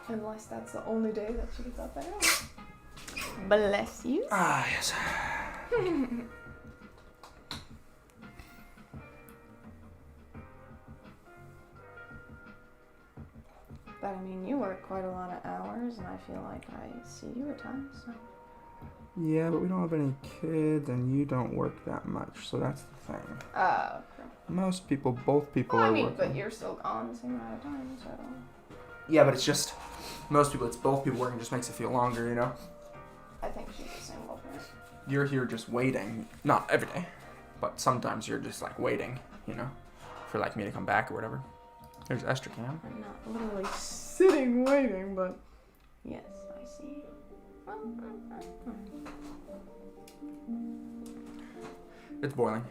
Unless that's the only day that she gets up at early. Bless you. Ah, yes. But I mean, you work quite a lot of hours, and I feel like I see you at times. So. Yeah, but we don't have any kids, and you don't work that much, so that's the thing. Okay. Most people, both people Well, I are mean, working. but you're still gone the same amount of time, so. Yeah, but it's just, most people, it's both people working just makes it feel longer, you know? I think she's a single parent. You're here just waiting. Not every day, but sometimes you're just like waiting, you know? For like me to come back or whatever. There's Esther Cam. I'm not literally sitting waiting, but yes, I see. It's boiling.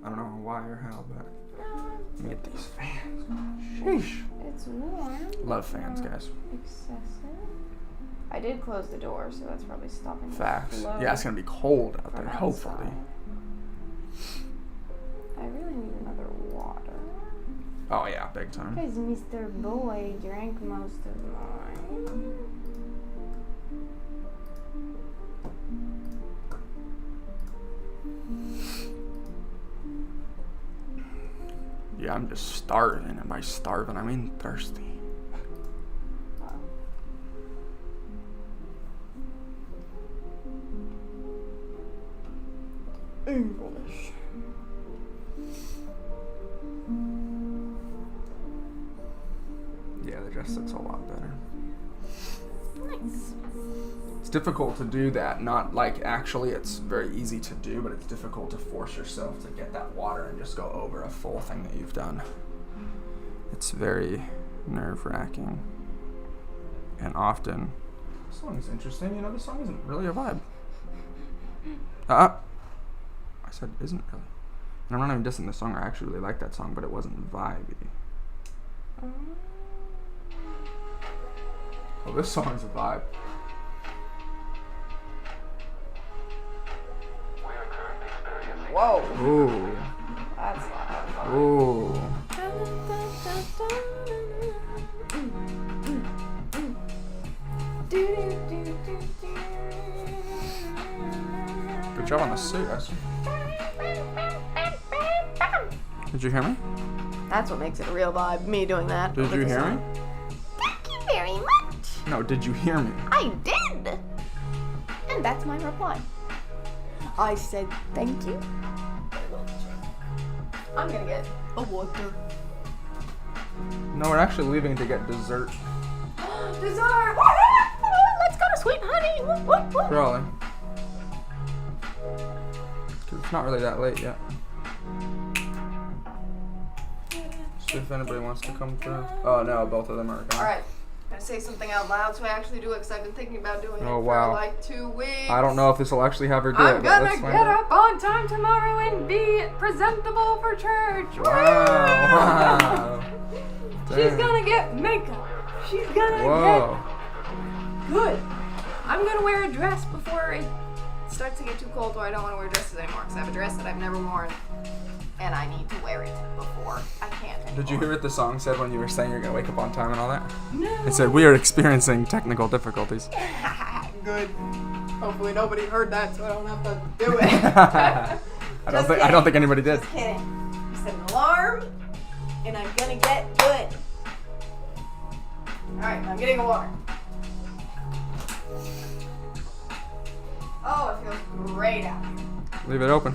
I don't know why or how, but let me get these fans. Sheesh. It's warm. Love fans, guys. Excessive. I did close the door, so that's probably stopping the Facts. flow Yeah, it's gonna be cold out from there, outside. hopefully. I really need another water. Oh yeah, big time. Because Mr. Boy drank most of mine. Yeah, I'm just starving, and by starving, I mean thirsty. English. Yeah, the dress looks a lot better. Nice. It's difficult to do that. Not like actually, it's very easy to do, but it's difficult to force yourself to get that water and just go over a full thing that you've done. It's very nerve-wracking. And often, this song is interesting. You know, this song isn't really a vibe. I said isn't really. And I'm not even dissing the song. I actually really like that song, but it wasn't vibey. Oh, this song's a vibe. Whoa. Ooh. That's loud. Ooh. Good job on the suit, Esther. Did you hear me? That's what makes it a real vibe, me doing that. Did you hear me? Thank you very much. No, did you hear me? I did. And that's my reply. I said thank you. I'm gonna get a water. No, we're actually leaving to get dessert. Dessert! Let's go to Sweet Honey! Whoop, whoop, whoop. Probably. 'Cause it's not really that late yet. See if anybody wants to come through. Oh no, both of them are gone. Alright, I'm gonna say something out loud so I actually do it because I've been thinking about doing Oh, it wow. for like 2 weeks. I don't know if this will actually have her do it, I'm but gonna let's find get out. up on time tomorrow and be presentable for church. Wow. She's Damn. gonna get makeup. She's gonna Whoa. get good. I'm gonna wear a dress before it starts to get too cold, or I don't want to wear dresses anymore because I have a dress that I've never worn and I need to wear it before I can't anymore. Did you hear what the song said when you were saying you're gonna wake up on time and all that? No. It said, "We are experiencing technical difficulties." Good. Hopefully nobody heard that, so I don't have to do it. I don't think anybody did. Just kidding. I set an alarm, and I'm gonna get good. All right, I'm getting a water. Oh, it feels great out here. Leave it open.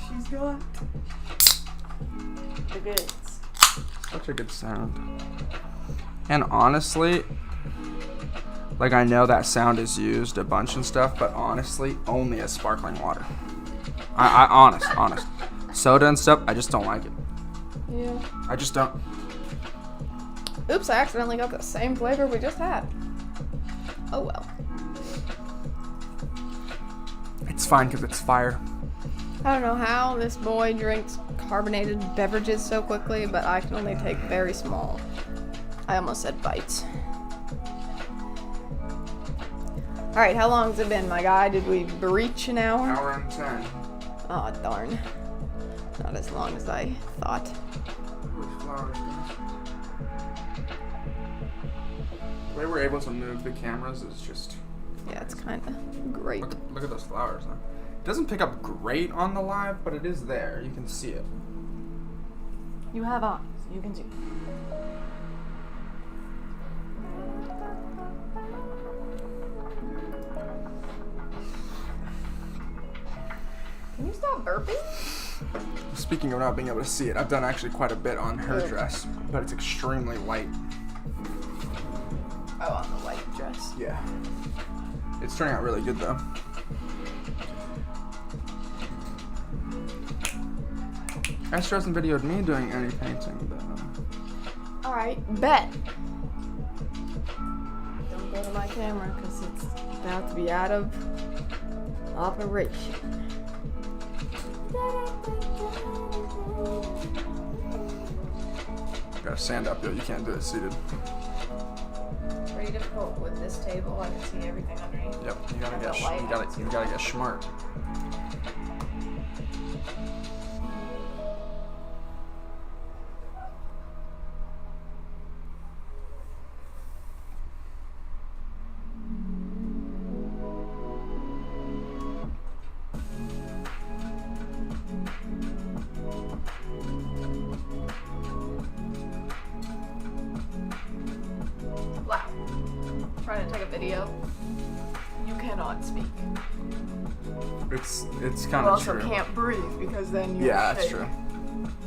She's got the goods. Such a good sound. And honestly, like I know that sound is used a bunch and stuff, but honestly, only as sparkling water. Honest. Soda and stuff, I just don't like it. Yeah. I just don't. Oops, I accidentally got the same flavor we just had. Oh well. It's fine because it's fire. I don't know how this boy drinks carbonated beverages so quickly, but I can only take very small. I almost said bites. Alright, how long has it been, my guy? Did we breach an hour? Hour and 10. Oh, darn. Not as long as I thought. The way we're able to move the cameras is just... Yeah, it's kind of great. Look at those flowers, huh? It doesn't pick up great on the live, but it is there. You can see it. You have eyes. You can see. Can you stop burping? Speaking of not being able to see it, I've done actually quite a bit on her dress, but it's extremely light. Oh, on the white dress. Yeah. It's turning out really good, though. Esther hasn't videoed me doing any painting, though. Alright, bet. Don't go to my camera because it's about to be out of operation. Gotta stand up, yo. You can't do it seated. Pretty difficult with this table. I can see everything underneath. Yep. You gotta get smart. Wow. Trying to take a video. You cannot speak. It's You kind of also true. can't breathe because then you Yeah, that's true.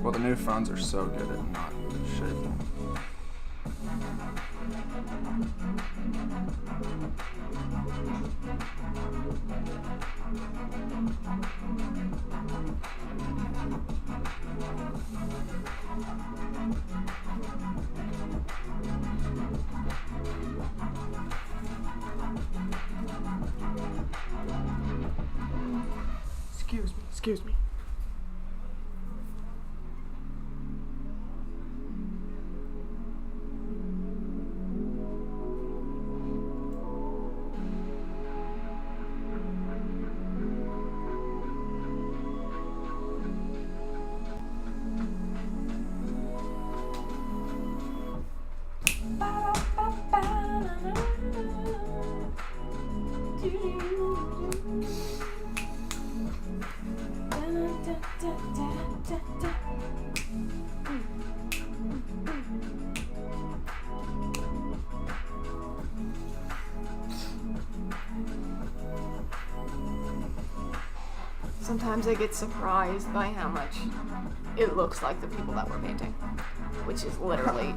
Well, the new phones are so good at not shaking. Excuse me. Sometimes I get surprised by how much it looks like the people that we're painting, which is literally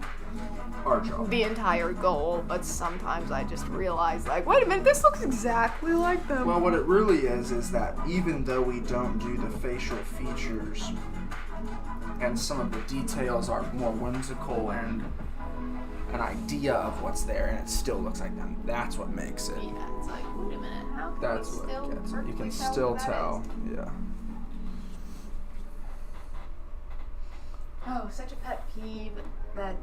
our job. the entire goal, but sometimes I just realize, like, wait a minute, this looks exactly like them. Well, what it really is that even though we don't do the facial features and some of the details are more whimsical and an idea of what's there, and it still looks like them, that's what makes it. Yeah, it's like, wait a minute, how can That's we what still gets it. You perfectly can tell still what that tell. is? Yeah. Oh, such a pet peeve that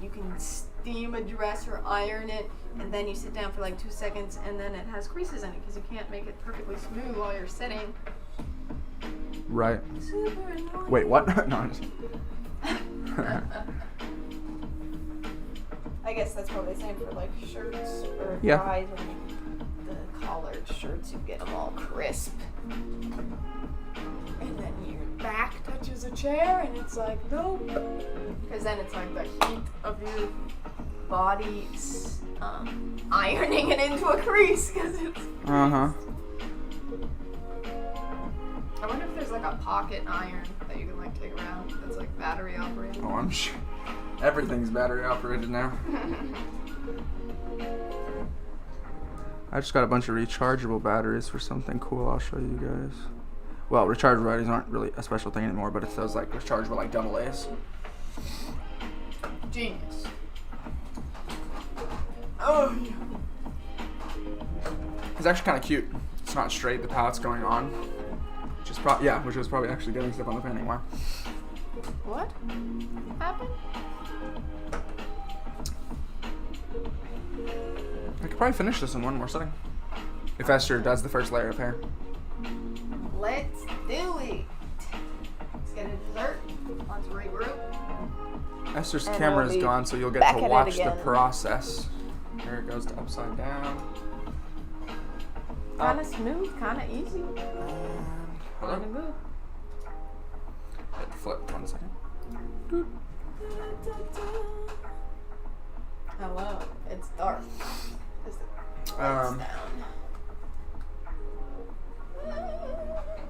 you can steam a dress or iron it, and then you sit down for like 2 seconds, and then it has creases in it because you can't make it perfectly smooth while you're sitting. Right. Super annoying. Wait, what? No. I'm just... I guess that's probably the same for like shirts or Yeah. ties and the collared shirts. You get them all crisp, and then your back touches a chair, and it's like nope. Because then it's like the heat of your body ironing it into a crease. Because it's. Uh-huh. I wonder if there's like a pocket iron that you can like take around that's like battery operated. Oh, I'm sure. Everything's battery operated now. I just got a bunch of rechargeable batteries for something cool I'll show you guys. Well, rechargeable batteries aren't really a special thing anymore, but it's those like rechargeable like AA's. Genius. Oh yeah. It's actually kind of cute. It's not straight, the pallette's going on. Which is probably actually getting stuff on the painting. Why? What happened? I could probably finish this in one more sitting. If Esther does the first layer of hair. Let's do it. Let's get a dessert. Let's regroup. Esther's And camera we'll is be gone, so you'll get back to at it watch the again. process. There it goes to upside down. Kind of smooth, kind of easy. Hello? Kind of good. Hit flip 1 second. Hello. It's dark. Is the lights down?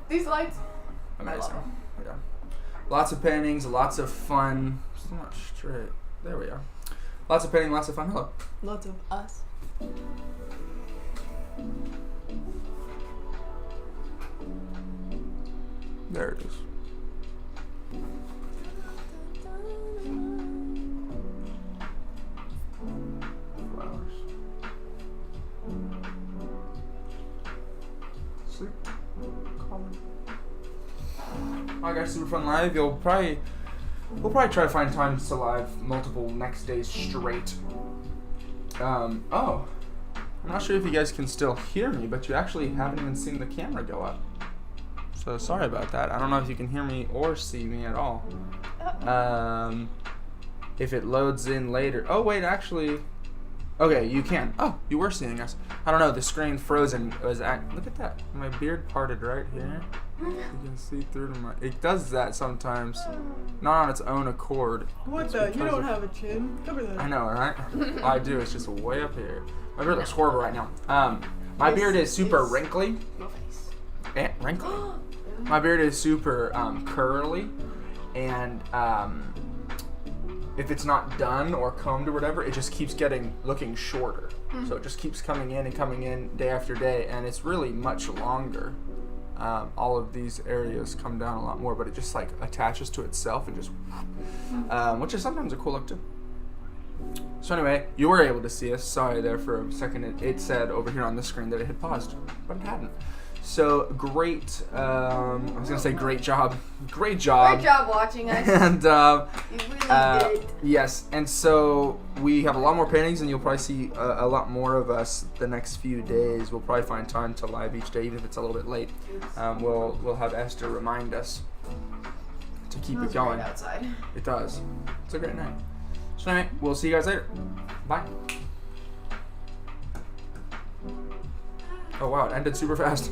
These lights. Amazing. Yeah. Lots of paintings, lots of fun. It's not straight. There we are. Lots of painting, lots of fun. Hello. Lots of us. There it is. Flowers. Sleep. Calm. Alright guys, super fun live. We'll probably try to find times to live multiple next days straight. I'm not sure if you guys can still hear me, but you actually haven't even seen the camera go up. So sorry about that. I don't know if you can hear me or see me at all. If it loads in later. Oh wait, actually. Okay, you can. Oh, you were seeing us. I don't know. The screen frozen. Look at that. My beard parted right here. You can see through to my. It does that sometimes, not on its own accord. What It's the? You because don't of- have a chin. Cover that. I know, right? All I do is just way up here. My beard looks horrible right now. My beard is super wrinkly. No face. Wrinkly. My beard is super curly, and if it's not done or combed or whatever, it just keeps looking shorter. So it just keeps coming in day after day, and it's really much longer. All of these areas come down a lot more, but it just like attaches to itself and just, which is sometimes a cool look too. So anyway, you were able to see us. Sorry there for a second. It said over here on the screen that it had paused, but it hadn't. So great. I was gonna say great job. Great job. Great job watching us. And You really did. yes, and so we have a lot more paintings, and you'll probably see a lot more of us the next few days. We'll probably find time to live each day, even if it's a little bit late. We'll have Esther remind us to keep it going. Right outside. It does. It's a great night. So anyway, we'll see you guys later. Bye. Oh wow, it ended super fast.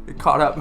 It caught up.